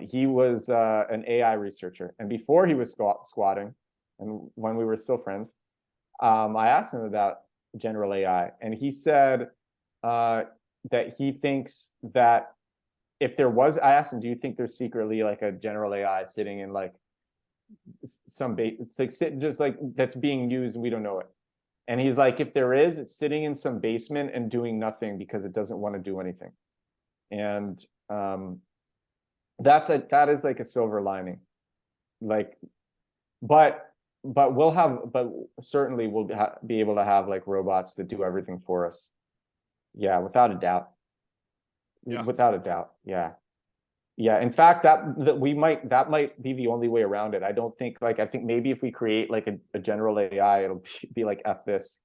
he was an AI researcher. And before he was squatting, and when we were still friends, I asked him about general AI, and he said that he thinks that if there was, I asked him, do you think there's secretly like a general AI sitting in like some bait, it's like just like that's being used and we don't know it. And he's like, if there is, it's sitting in some basement and doing nothing because it doesn't want to do anything. And that is like a silver lining. Like, but we'll have, but certainly we'll be able to have like robots that do everything for us. Yeah, without a doubt. Yeah. Without a doubt. Yeah. Yeah, in fact, that might be the only way around it. I don't think like I think maybe if we create like a general AI, it'll be like F this.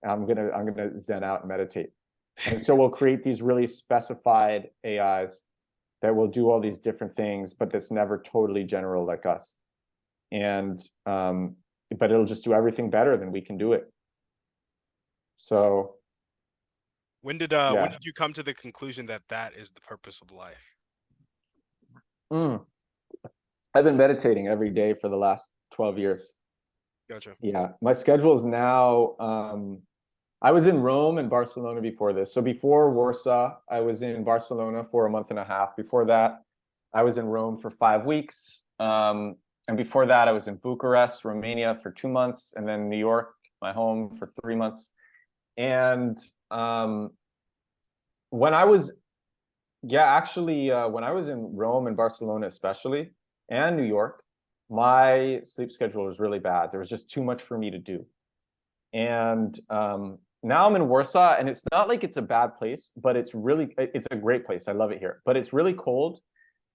I'm gonna zen out and meditate. And so we'll create these really specified AIs that will do all these different things, but that's never totally general like us. And but it'll just do everything better than we can do it. So When yeah. did you come to the conclusion that that is the purpose of life? Mm. I've been meditating every day for the last 12 years. Gotcha. Yeah, my schedule is now I was in Rome and Barcelona before this. So before Warsaw, I was in Barcelona for a month and a half. Before that, I was in Rome for 5 weeks. And before that, I was in Bucharest, Romania for 2 months, and then New York, my home, for 3 months. And when I was, yeah, actually, when I was in Rome and Barcelona, especially, and New York, my sleep schedule was really bad. There was just too much for me to do. And now I'm in Warsaw, and it's not like it's a bad place, but it's a great place. I love it here, but it's really cold,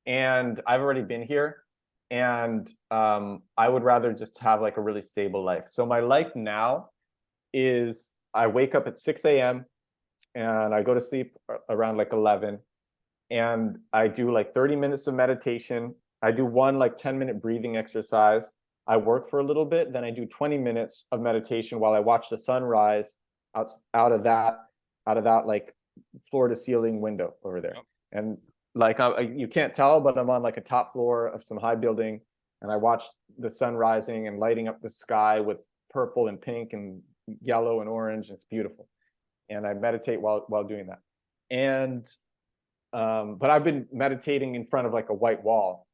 and I've already been here, and I would rather just have like a really stable life. So my life now is I wake up at 6 a.m. and I go to sleep around like 11, and I do like 30 minutes of meditation. I do one like 10-minute breathing exercise. I work for a little bit, then I do 20 minutes of meditation while I watch the sunrise out of that like floor to ceiling window over there. Yep. And like you can't tell, but I'm on like a top floor of some high building, and I watch the sun rising and lighting up the sky with purple and pink and yellow and orange. It's beautiful, and I meditate while doing that. And but I've been meditating in front of like a white wall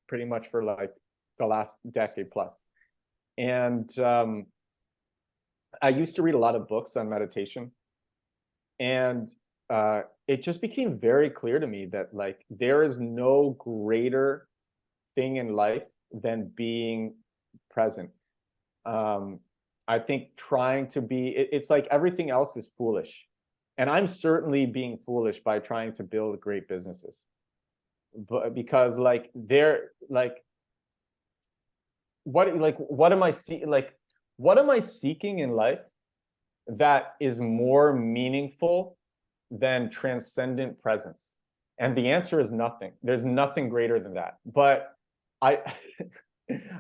pretty much for like the last decade plus. And I used to read a lot of books on meditation, and it just became very clear to me that like there is no greater thing in life than being present. I think trying to be, it's like everything else is foolish. And I'm certainly being foolish by trying to build great businesses. But because like they're like what am I what am I seeking in life that is more meaningful than transcendent presence? And the answer is nothing. There's nothing greater than that. But I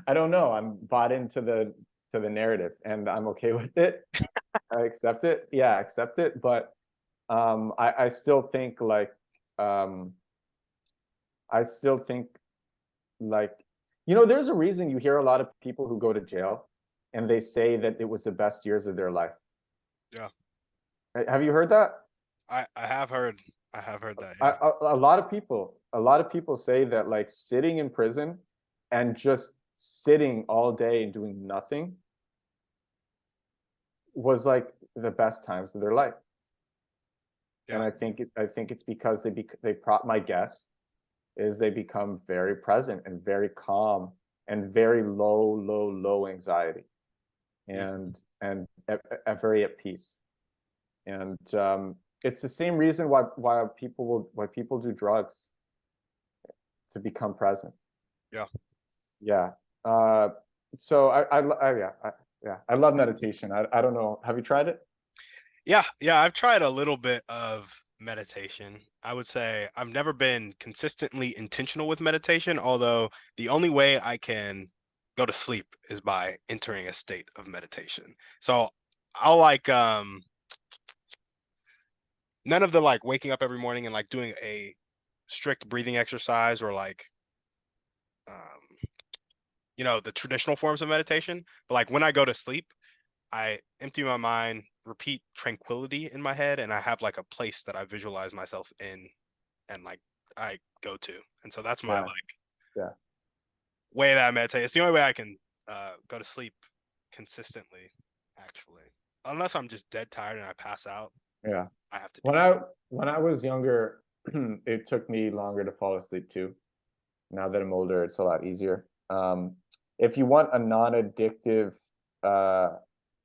I don't know. I'm bought into the narrative, and I'm okay with it. I accept it. Yeah, I accept it. But I still think like I still think like there's a reason you hear a lot of people who go to jail and they say that it was the best years of their life. Yeah. Have you heard that? I have heard that, A, yeah. a lot of people say that like sitting in prison and just sitting all day and doing nothing was like the best times of their life. And Yeah. I think it's because my guess is they become very present and very calm and very low anxiety, Mhm. and very at peace. And it's the same reason why people do drugs, to become present. Yeah. Yeah. Uh, so yeah, I love meditation. I don't know. Have you tried it? Yeah, yeah, I've tried a little bit of meditation. I would say I've never been consistently intentional with meditation, although the only way I can go to sleep is by entering a state of meditation. So I'll like none of the like waking up every morning and like doing a strict breathing exercise or like um you know, the traditional forms of meditation. But like when I go to sleep, I empty my mind, repeat tranquility in my head, and I have like a place that I visualize myself in and like I go to. And so that's my Yeah, like yeah, way that I meditate. It's the only way I can go to sleep consistently, actually. Unless I'm just dead tired and I pass out, yeah. I have to do When that. I was younger, it took me longer to fall asleep too. Now that I'm older, it's a lot easier. If you want a non-addictive uh,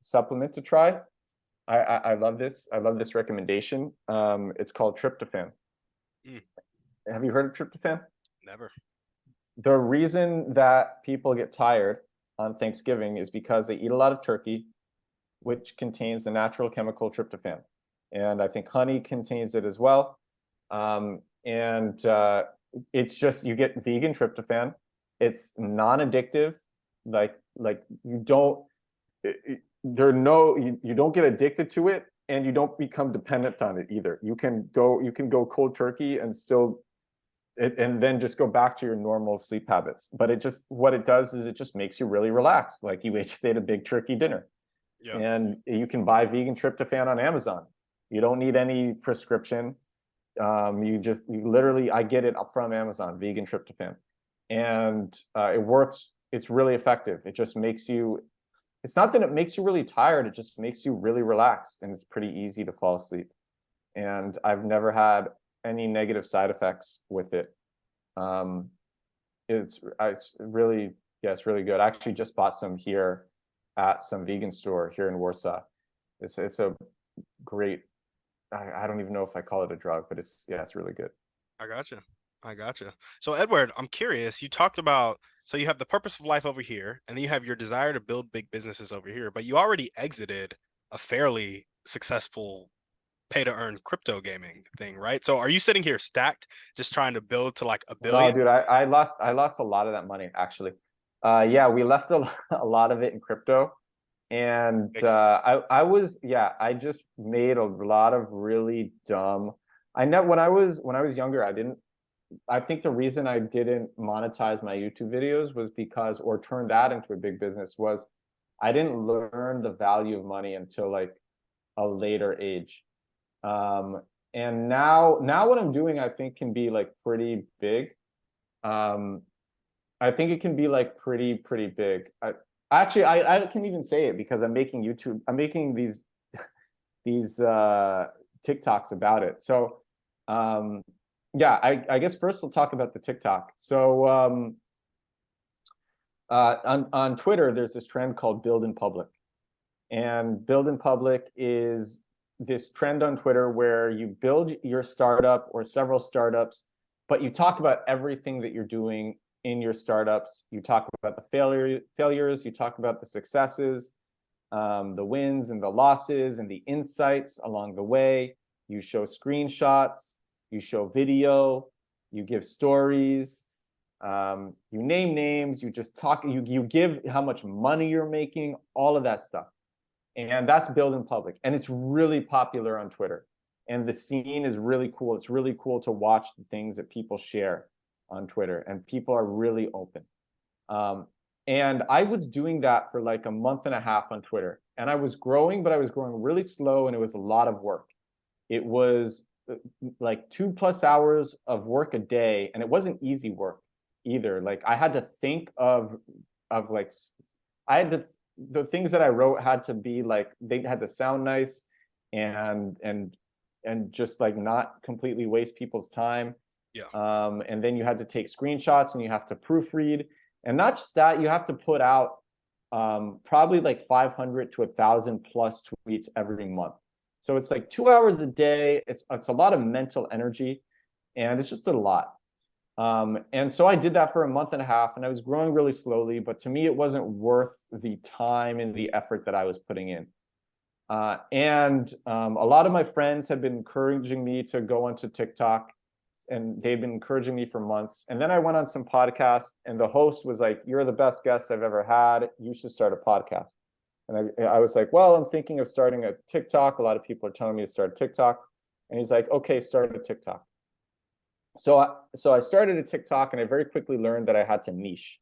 supplement to try, I love this. I love this recommendation. It's called tryptophan. Mm, Have you heard of tryptophan? never. The reason that people get tired on Thanksgiving is because they eat a lot of turkey, which contains the natural chemical tryptophan. And I think honey contains it as well. And it's just, you get vegan tryptophan. It's non-addictive. Like you don't, there are no, you don't get addicted to it, and you don't become dependent on it either. You can go cold turkey and still and then just go back to your normal sleep habits. But it just, what it does is it just makes you really relaxed. Like you just ate a big turkey dinner, Yeah. and you can buy vegan tryptophan on Amazon. You don't need any prescription. You literally, I get it from Amazon, vegan tryptophan, and it works. It's really effective. It just makes you. It's not that it makes you really tired. It just makes you really relaxed, and it's pretty easy to fall asleep. And I've never had any negative side effects with it. Um, it's really, yeah, it's really good. I actually just bought some here at some vegan store here in Warsaw. It's a great. I don't even know if I call it a drug, but it's, yeah, it's really good. I gotcha. I gotcha. So Edward, I'm curious. You talked about so you have the purpose of life over here, and then you have your desire to build big businesses over here, but you already exited a fairly successful pay to earn crypto gaming thing, right? So are you sitting here stacked, just trying to build to like a No, billion? dude, I lost a lot of that money actually. Yeah, we left a lot of it in crypto. And Makes I just made a lot of really dumb. I know when I was younger, I think the reason I didn't monetize my YouTube videos was because, or turn that into a big business, was I didn't learn the value of money until like a later age. Um, and now what I'm doing, I think can be like pretty big. Um, I think it can be like pretty big. I can even say it because I'm making YouTube. I'm making these TikToks about it. So um, yeah, I guess first we'll talk about the TikTok. So on Twitter, there's this trend called build in public, and build in public is this trend on Twitter where you build your startup or several startups, but you talk about everything that you're doing in your startups. You talk about the failures, you talk about the successes, the wins and the losses and the insights along the way. You show screenshots, you show video, you give stories, you name names, you just talk, you give how much money you're making, all of that stuff. And that's built in public. And it's really popular on Twitter. And the scene is really cool. It's really cool to watch the things that people share on Twitter. And people are really open. And I was doing that for like a month and a half on Twitter. And I was growing, but I was growing really slow, and it was a lot of work. It was like 2+ hours of work a day, and it wasn't easy work either. Like I had to think of like I had to the things that I wrote had to be like, they had to sound nice, and just like not completely waste people's time. yeah. And then you had to take screenshots, and you have to proofread, and not just that, you have to put out probably like 500 to 1,000 plus tweets every month. So it's like 2 hours a day. It's a lot of mental energy, and it's just a lot. And so I did that for a month and a half, and I was growing really slowly, but to me, it wasn't worth the time and the effort that I was putting in. And a lot of my friends had been encouraging me to go onto TikTok, and they've been encouraging me for months. And then I went on some podcasts, and the host was like, "You're the best guest I've ever had. You should start a podcast." And I was like, "Well, I'm thinking of starting a TikTok. A lot of people are telling me to start TikTok." And he's like, "Okay, start a TikTok." So I started a TikTok, and I very quickly learned that I had to niche.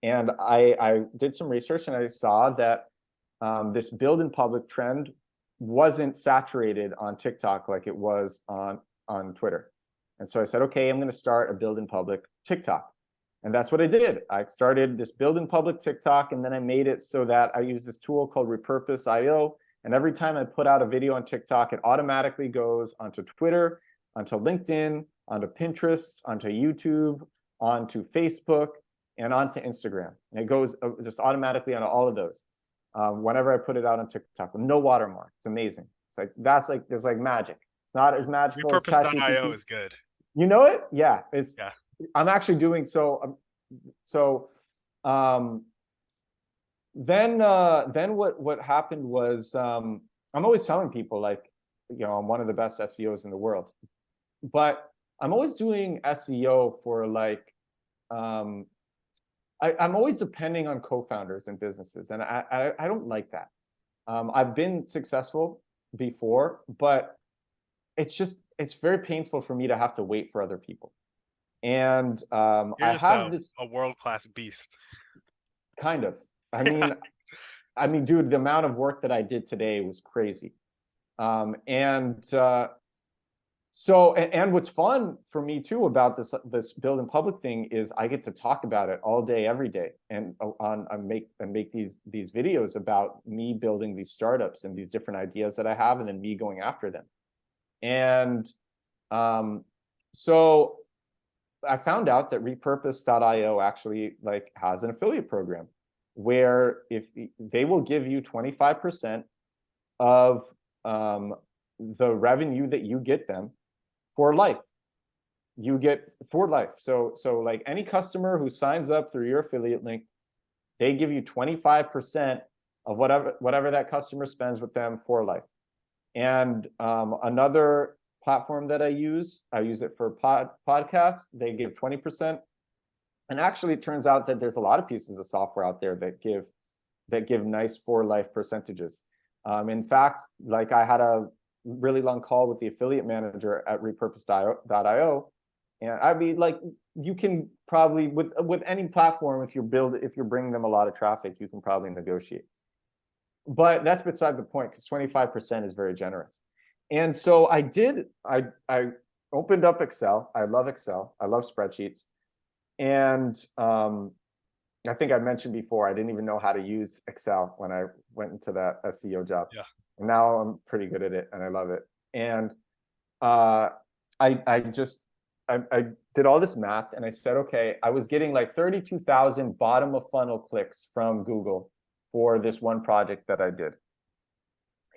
And I did some research and I saw that this build in public trend wasn't saturated on TikTok like it was on Twitter. And so I said, okay, I'm going to start a build in public TikTok. And that's what I did. I started this build in public TikTok, and then I made it so that I use this tool called Repurpose.io. And every time I put out a video on TikTok, it automatically goes onto Twitter, onto LinkedIn, onto Pinterest, onto YouTube, onto Facebook, and onto Instagram. And it goes just automatically onto all of those. Whenever I put it out on TikTok with no watermark. It's amazing. It's like, that's like, there's like magic. It's not as magical as Repurpose.io ChatGPT. is good. You know it? Yeah. Yeah. I'm actually doing so. Um, then what happened was, I'm always telling people, like, I'm one of the best SEOs in the world, but I'm always doing SEO for like, I'm always depending on co-founders and businesses, and I don't like that. I've been successful before, but it's very painful for me to have to wait for other people. And You're I just have this a world-class beast. kind of, I mean, dude, the amount of work that I did today was crazy. And what's fun for me too about this build in public thing is I get to talk about it all day, every day, and make these videos about me building these startups and these different ideas that I have, and then me going after them. And so I found out that Repurpose.io actually like has an affiliate program where if they will give you 25% of the revenue that you get them for life. You get for life. So like any customer who signs up through your affiliate link, they give you 25% of whatever that customer spends with them for life. And another platform that I use it for podcasts. They give 20%. And actually, it turns out that there's a lot of pieces of software out there that give nice for life percentages. In fact, like I had a really long call with the affiliate manager at repurpose.io, and I'd be like, you can probably with any platform, if you're bringing them a lot of traffic, you can probably negotiate. But that's beside the point, because 25% is very generous. And so I opened up Excel. I love Excel. I love spreadsheets. And I think I mentioned before, I didn't even know how to use Excel when I went into that SEO job. Yeah. And now I'm pretty good at it, and I love it. And I did all this math, and I said, okay, I was getting like 32,000 bottom of funnel clicks from Google for this one project that I did.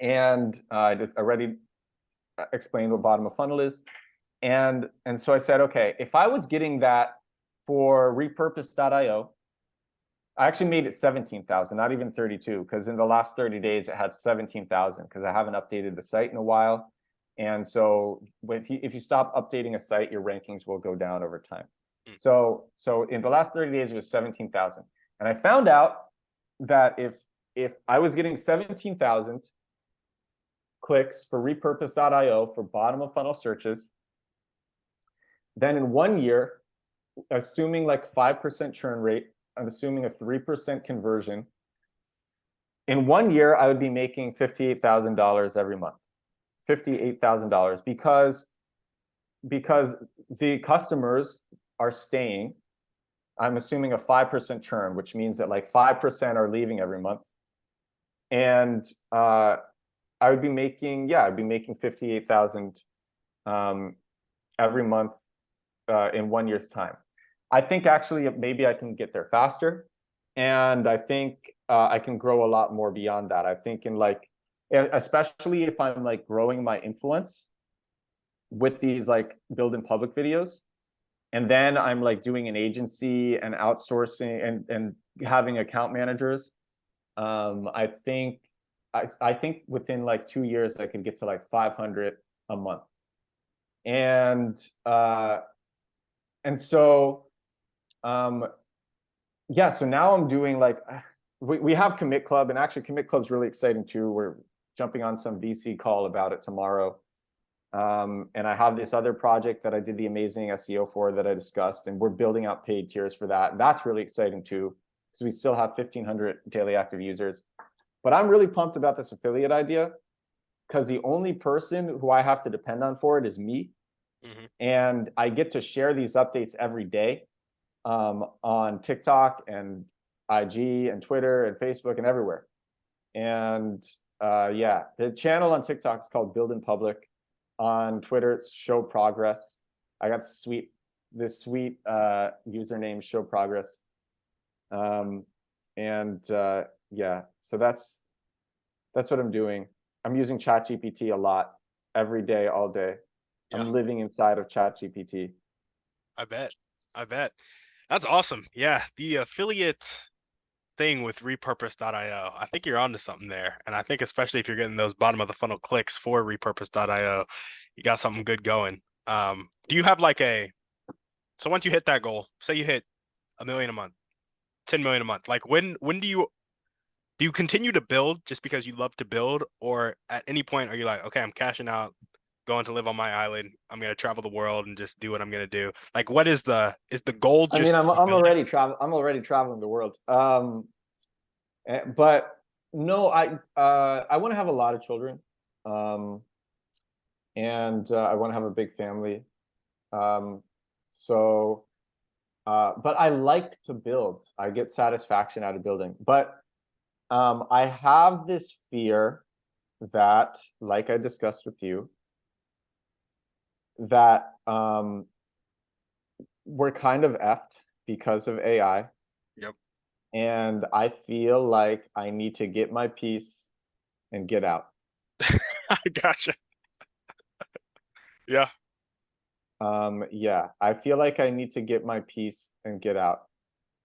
And I already explained what bottom of funnel is. And so I said, okay, if I was getting that for repurpose.io, I actually made it 17,000, not even 32, because in the last 30 days it had 17,000 because I haven't updated the site in a while. And so if you stop updating a site, your rankings will go down over time. So in the last 30 days, it was 17,000. And I found out that if I was getting 17,000 clicks for repurpose.io for bottom of funnel searches, then in 1 year, assuming like 5% churn rate, I'm assuming a 3% conversion, in 1 year, I would be making $58,000 every month. $58,000 because the customers are staying. I'm assuming a 5% churn, which means that like 5% are leaving every month. And I would be making, I'd be making 58,000 every month in 1 year's time. I think actually maybe I can get there faster, and I think I can grow a lot more beyond that. I think in like, especially if I'm like growing my influence with these like build in public videos, and then I'm like doing an agency and outsourcing and having account managers. I think within like 2 years I could get to like 500 a month, and so so now I'm doing like, we have Commit Club, and actually Commit Club's really exciting too. We're jumping on some VC call about it tomorrow. And I have this other project that I did the amazing SEO for that I discussed, and we're building out paid tiers for that. That's really exciting too. because we still have 1,500 daily active users. But I'm really pumped about this affiliate idea because the only person who I have to depend on for it is me. Mm-hmm. And I get to share these updates every day on TikTok and IG and Twitter and Facebook and everywhere. And yeah, the channel on TikTok is called Build in Public. On Twitter, it's Show Progress. I got this sweet username, Show Progress. Yeah, so that's what I'm doing. I'm using ChatGPT a lot, every day, all day. Yeah, I'm living inside of ChatGPT. I bet. I bet. That's awesome. Yeah, the affiliate thing with repurpose.io, I think you're onto something there. And I think especially if you're getting those bottom of the funnel clicks for repurpose.io, you got something good going. Do you have like so once you hit that goal, say you hit 1 million a month, 10 million a month, like when do you continue to build just because you love to build, or at any point are you like, okay, I'm cashing out, going to live on my island, I'm gonna travel the world and just do what I'm gonna do? Like, what is the goal? I Just mean, I'm building? already traveling the world. But no, I want to have a lot of children, um, and I want to have a big family. Um, so, but I like to build. I get satisfaction out of building. But I have this fear that, like I discussed with you, that we're kind of effed because of AI. Yep. And I feel like I need to get my piece and get out. I gotcha. Yeah. Yeah, I feel like I need to get my piece and get out.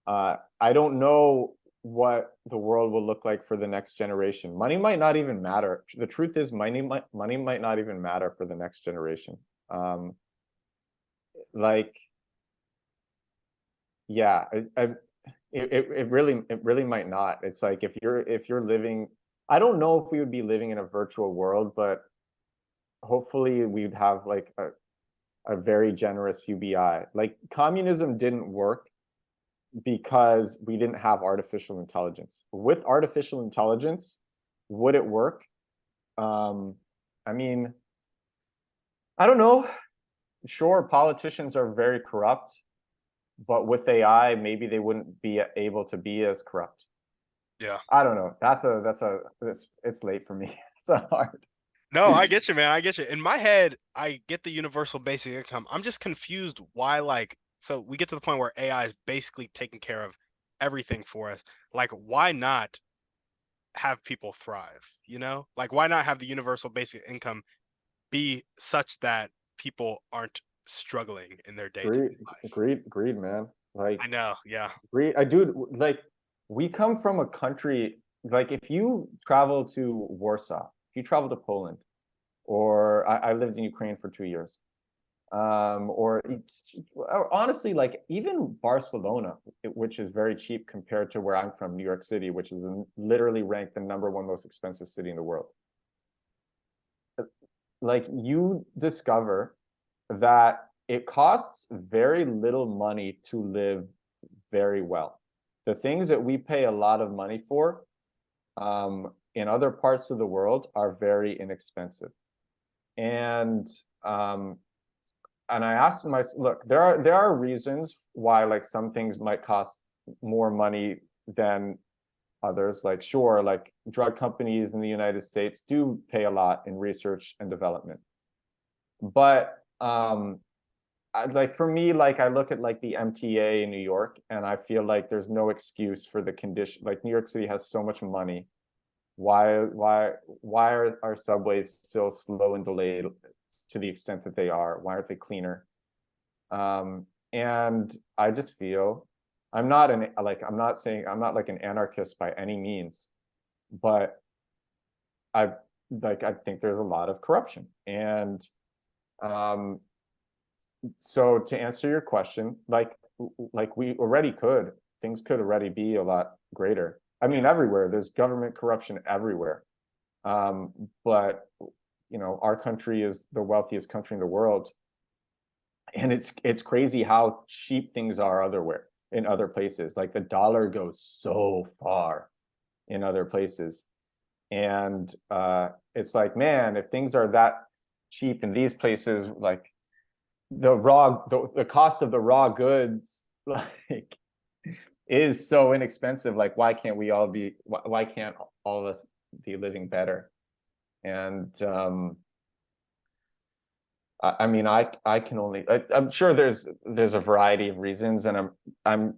I don't know what the world will look like for the next generation. Money might not even matter. The truth is, money might not even matter for the next generation. Um, like, yeah, it really might not. It's like if you're living, I don't know if we would be living in a virtual world, but hopefully we'd have like a very generous UBI. Like communism didn't work because we didn't have artificial intelligence. With artificial intelligence, would it work? I mean, I don't know. Sure, politicians are very corrupt, but with AI, maybe they wouldn't be able to be as corrupt. Yeah. I don't know. It's late for me. It's a hard. No, I get you, man. I get you. In my head, I get the universal basic income. I'm just confused why, like, so we get to the point where AI is basically taking care of everything for us. Like, why not have people thrive? You know, like, why not have the universal basic income be such that people aren't struggling in their day-to-day life? Greed, man. I Like know. Yeah. greed. I do like. We come from a country like if you travel to Warsaw, if you travel to Poland, or I lived in Ukraine for 2 years, or honestly, like even Barcelona, which is very cheap compared to where I'm from, New York City, which is literally ranked the #1 most expensive city in the world. Like you discover that it costs very little money to live very well. The things that we pay a lot of money for in other parts of the world are very inexpensive. And I asked myself, look, there are reasons why like some things might cost more money than others. Like sure, like drug companies in the United States do pay a lot in research and development. But like for me, like I look at like the MTA in New York and I feel like there's no excuse for the condition. Like New York City has so much money. Why are our subways still slow and delayed to the extent that they are? Why aren't they cleaner? And I just feel I'm not I'm not like an anarchist by any means, but I I think there's a lot of corruption. And um so to answer your question, like we already could, things could already be a lot greater. I mean, Yeah. everywhere there's government corruption everywhere. But you know, our country is the wealthiest country in the world, and it's crazy how cheap things are otherwhere. in other places. Like the dollar goes so far in other places. And it's like, man, if things are that cheap in these places, like the cost of the raw goods, like, is so inexpensive. Like, why can't we all be? Why can't all of us be living better? And I mean, I can only. I'm sure there's a variety of reasons, and I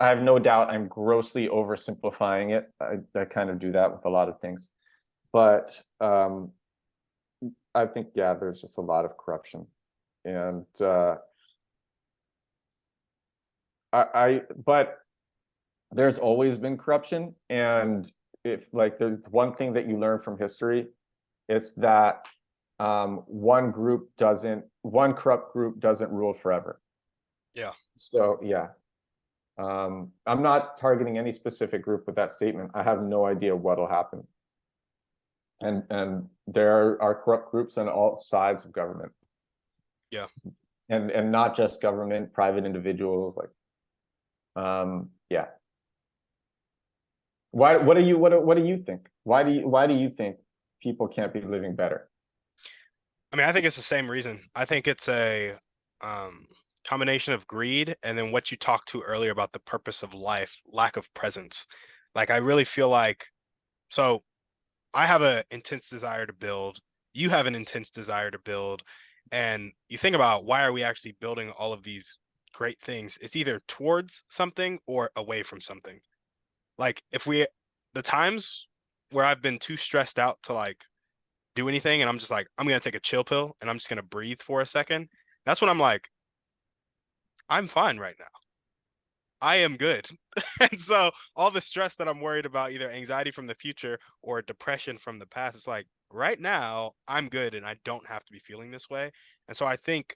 have no doubt I'm grossly oversimplifying it. I kind of do that with a lot of things, but I think, yeah, there's just a lot of corruption, and but there's always been corruption, and if like there's one thing that you learn from history, it's that one corrupt group doesn't rule forever. Yeah. So yeah, I'm not targeting any specific group with that statement. I have no idea what'll happen, and there are corrupt groups on all sides of government. Yeah. And not just government, private individuals, like yeah. What do you think? Why do you think people can't be living better? I mean, I think it's the same reason. I think it's a um, combination of greed and then what you talked to earlier about the purpose of life, lack of presence. Like, I really feel like, so I have an intense desire to build. You have an intense desire to build. And you think about why are we actually building all of these great things? It's either towards something or away from something. Like, the times where I've been too stressed out to like do anything and I'm just like, I'm gonna take a chill pill and I'm just gonna breathe for a second. That's when I'm like, I'm fine right now. I am good. And so all the stress that I'm worried about, either anxiety from the future or depression from the past, it's like right now I'm good and I don't have to be feeling this way. And so I think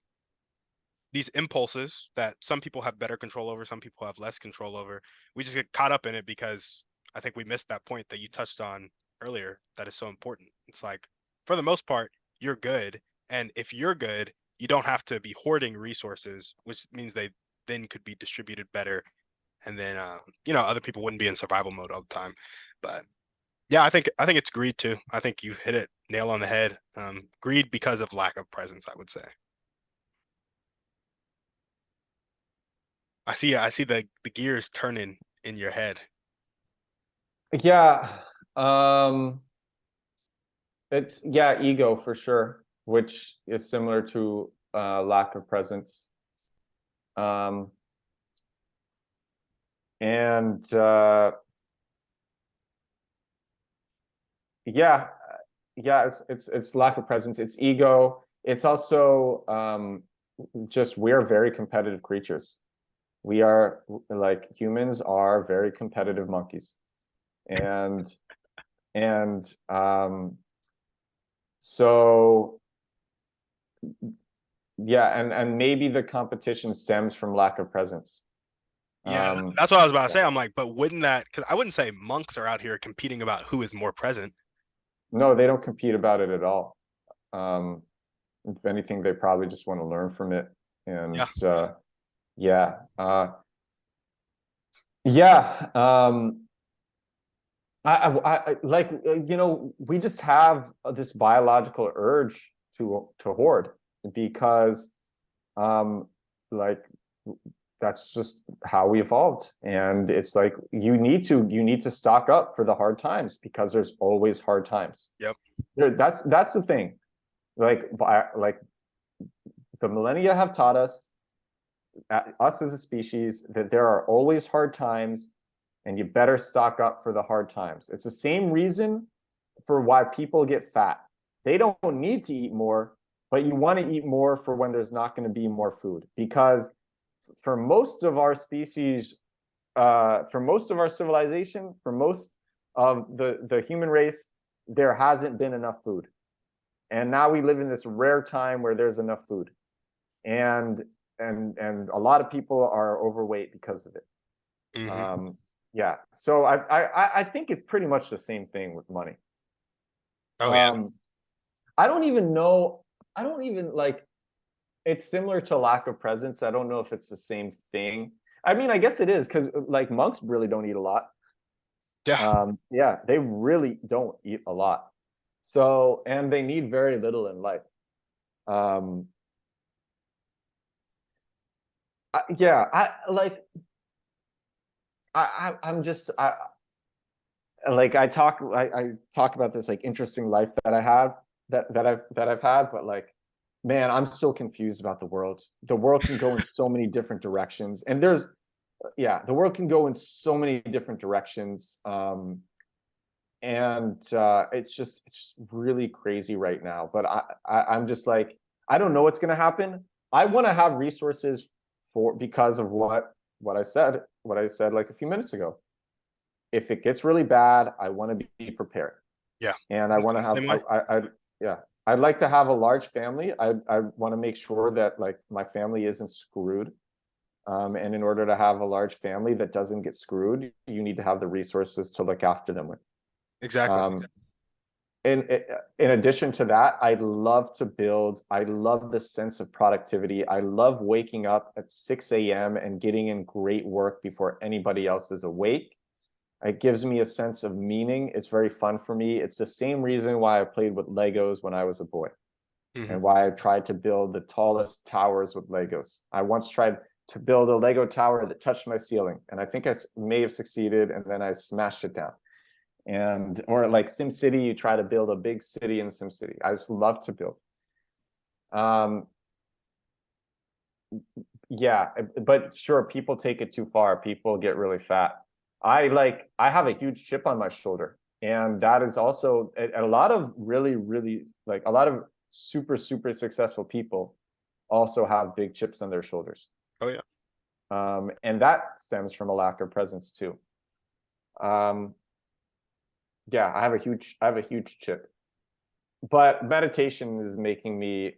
these impulses that some people have better control over, some people have less control over, we just get caught up in it because I think we missed that point that you touched on earlier that is so important. It's like, for the most part, you're good. And if you're good, you don't have to be hoarding resources, which means they then could be distributed better. And then, other people wouldn't be in survival mode all the time. But yeah, I think it's greed too. I think you hit it nail on the head. Greed because of lack of presence, I would say. I see the gears turning in your head. Yeah, um, it's yeah, ego for sure, which is similar to lack of presence. Um, and yeah, yeah, it's lack of presence, it's ego. It's also just we're very competitive creatures. We are, like, humans are very competitive monkeys. And and so yeah, and maybe the competition stems from lack of presence. Yeah, Um, that's what I was about to yeah. say. I'm like, but wouldn't that? Because I wouldn't say monks are out here competing about who is more present. No, they don't compete about it at all. Um, if anything, they probably just want to learn from it. And Yeah, yeah, yeah. Like, we just have this biological urge to hoard because um like that's just how we evolved. And it's like you need to stock up for the hard times because there's always hard times. yep, That's the thing. Like the millennia have taught us, us as a species, that there are always hard times, and you better stock up for the hard times. It's the same reason for why people get fat. They don't need to eat more, but you want to eat more for when there's not going to be more food. Because for most of our species, for most of our civilization, for most of the human race, there hasn't been enough food. And now we live in this rare time where there's enough food. And and a lot of people are overweight because of it. hmm Yeah. So I think it's pretty much the same thing with money. oh yeah, Um, I don't even know. I don't even like. It's similar to lack of presence. I don't know if it's the same thing. I mean, I guess it is because like monks really don't eat a lot. Yeah. Yeah, they really don't eat a lot. So, and they need very little in life. Um, yeah, I like I'm just I like I talk about this like interesting life that I have that I've had, but like, man, I'm so confused about the world. The world can go in so many different directions, and there's yeah, the world can go in so many different directions. And it's just really crazy right now. But I'm just like, I don't know what's going to happen. I want to have resources for because of what I said like a few minutes ago. If it gets really bad, I want to be prepared, Yeah. and I want to have Same way. yeah. I'd like to have a large family. I want to make sure that like my family isn't screwed. And in order to have a large family that doesn't get screwed, you need to have the resources to look after them with. Exactly. Um, in in addition to that, I love the sense of productivity. I love waking up at 6 a.m. and getting in great work before anybody else is awake. It gives me a sense of meaning. It's very fun for me. It's the same reason why I played with Legos when I was a boy, Hmm. and why I tried to build the tallest towers with Legos. I once tried to build a Lego tower that touched my ceiling, and I think I may have succeeded, and then I smashed it down. And or like SimCity, you try to build a big city in SimCity. I just love to build. Um, yeah, but sure, people take it too far. People get really fat. I have a huge chip on my shoulder, and that is also a lot of really like a lot of super successful people also have big chips on their shoulders. Oh yeah. And that stems from a lack of presence too. Um, yeah, I have a huge chip, but meditation is making me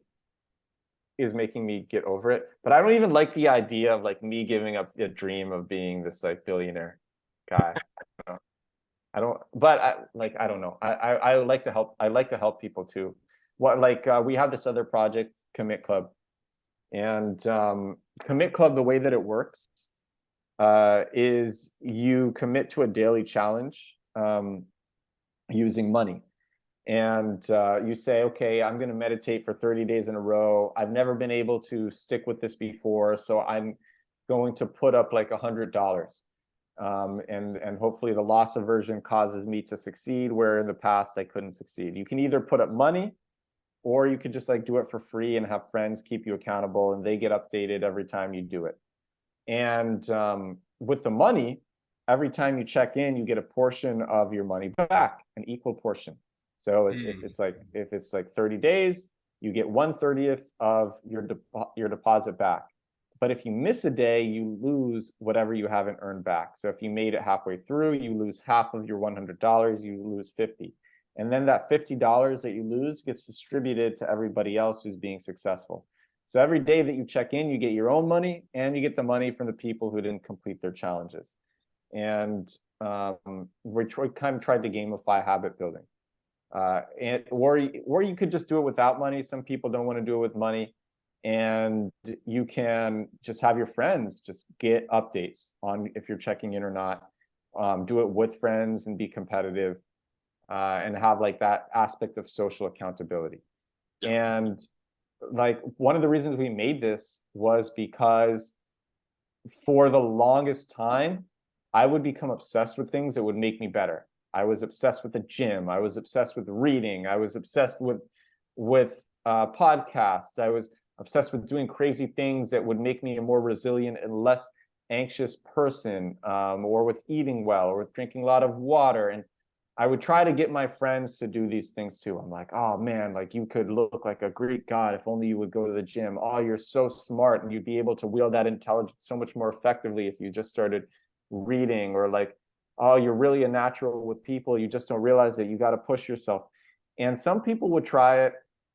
get over it. But I don't even like the idea of like me giving up the dream of being this like billionaire guy. I don't, but I don't know. I like to help. I like to help people too. What like we have this other project, Commit Club, and Commit Club, the way that it works is you commit to a daily challenge using money. And you say, okay, I'm going to meditate for 30 days in a row. I've never been able to stick with this before, so I'm going to put up like $100. And hopefully the loss aversion causes me to succeed, where in the past I couldn't succeed. You can either put up money, or you could just like do it for free and have friends keep you accountable, and they get updated every time you do it. And with the money, every time you check in, you get a portion of your money back, an equal portion. So Mm. if it's like 30 days, you get 1/30th of your deposit back. But if you miss a day, you lose whatever you haven't earned back. So if you made it halfway through, you lose half of your $100, you lose 50. And then that $50 that you lose gets distributed to everybody else who's being successful. So every day that you check in, you get your own money, and you get the money from the people who didn't complete their challenges. And we kind of tried to gamify habit building. Or you could just do it without money. Some people don't want to do it with money, and you can just have your friends just get updates on if you're checking in or not. Do it with friends and be competitive, and have like that aspect of social accountability. Yeah. And like one of the reasons we made this was because for the longest time, I would become obsessed with things that would make me better. I was obsessed with the gym. I was obsessed with reading. I was obsessed with podcasts. I was obsessed with doing crazy things that would make me a more resilient and less anxious person, or with eating well, or with drinking a lot of water. And I would try to get my friends to do these things too. I'm like, oh man, like you could look like a Greek god if only you would go to the gym. Oh, you're so smart, and you'd be able to wield that intelligence so much more effectively if you just started reading. Or like, oh, you're really a natural with people. You just don't realize that you got to push yourself. And some people would try it,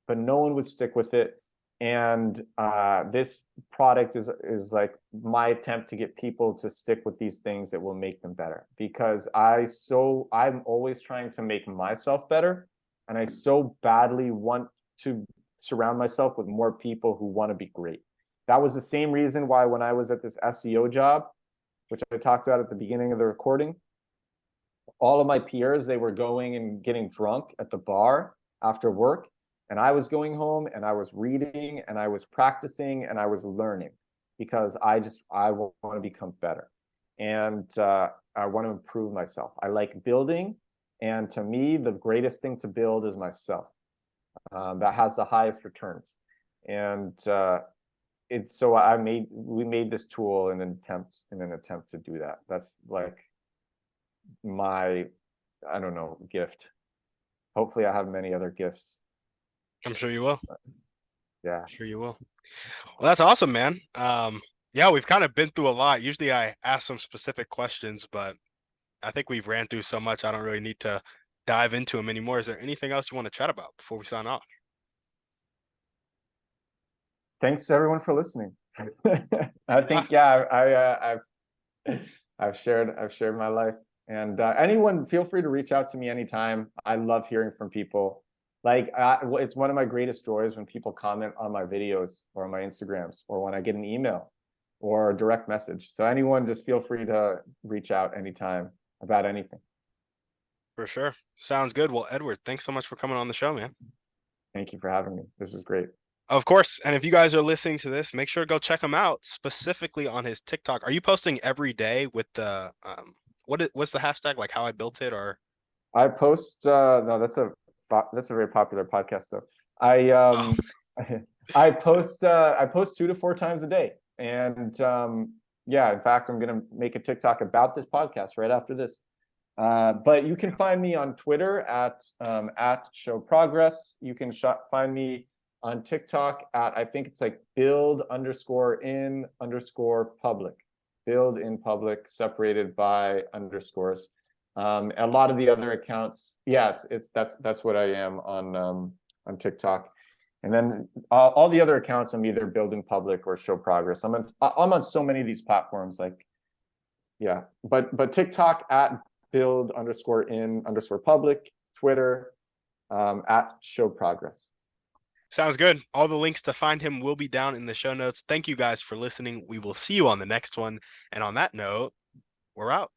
but no one would stick with it. And this product is like my attempt to get people to stick with these things that will make them better, because I'm always trying to make myself better, and I so badly want to surround myself with more people who want to be great. That was the same reason why when I was at this SEO job, which I talked about at the beginning of the recording. All of my peers, they were going and getting drunk at the bar after work, and I was going home and I was reading and I was practicing and I was learning, because I want to become better, and I want to improve myself. I like building, and to me, the greatest thing to build is myself. That has the highest returns, and we made this tool in an attempt to do that. That's like my, I don't know, gift. Hopefully I have many other gifts. I'm sure you will. Yeah. I'm sure you will. Well, that's awesome, man. Yeah, we've kind of been through a lot. Usually I ask some specific questions, but I think we've ran through so much. I don't really need to dive into them anymore. Is there anything else you want to chat about before we sign off? Thanks everyone for listening. I Yeah, think, I've shared my life, and anyone, feel free to reach out to me anytime. I love hearing from people. Like, it's one of my greatest joys when people comment on my videos or on my Instagrams, or when I get an email or a direct message. So anyone, just feel free to reach out anytime about anything. for sure. Sounds good. Well, Edward, thanks so much for coming on the show, man. Thank you for having me. This was great. Of course. And if you guys are listening to this, make sure to go check him out, specifically on his TikTok. Are you posting every day with the what's the hashtag, like how I built it, or I post no, that's a very popular podcast though. I oh, I post 2 to 4 times a day. And yeah, in fact, I'm gonna make a TikTok about this podcast right after this. But you can find me on Twitter at show progress. You can find me on TikTok at, I think it's like build_in_public. Build in public, separated by underscores. A lot of the other accounts, yeah, that's what I am on TikTok. And then all the other accounts, I'm either building public or show progress. I'm on so many of these platforms, like, yeah. But TikTok at build_in_public, Twitter at show progress. sounds good. All the links to find him will be down in the show notes. Thank you guys for listening. We will see you on the next one. And on that note, we're out.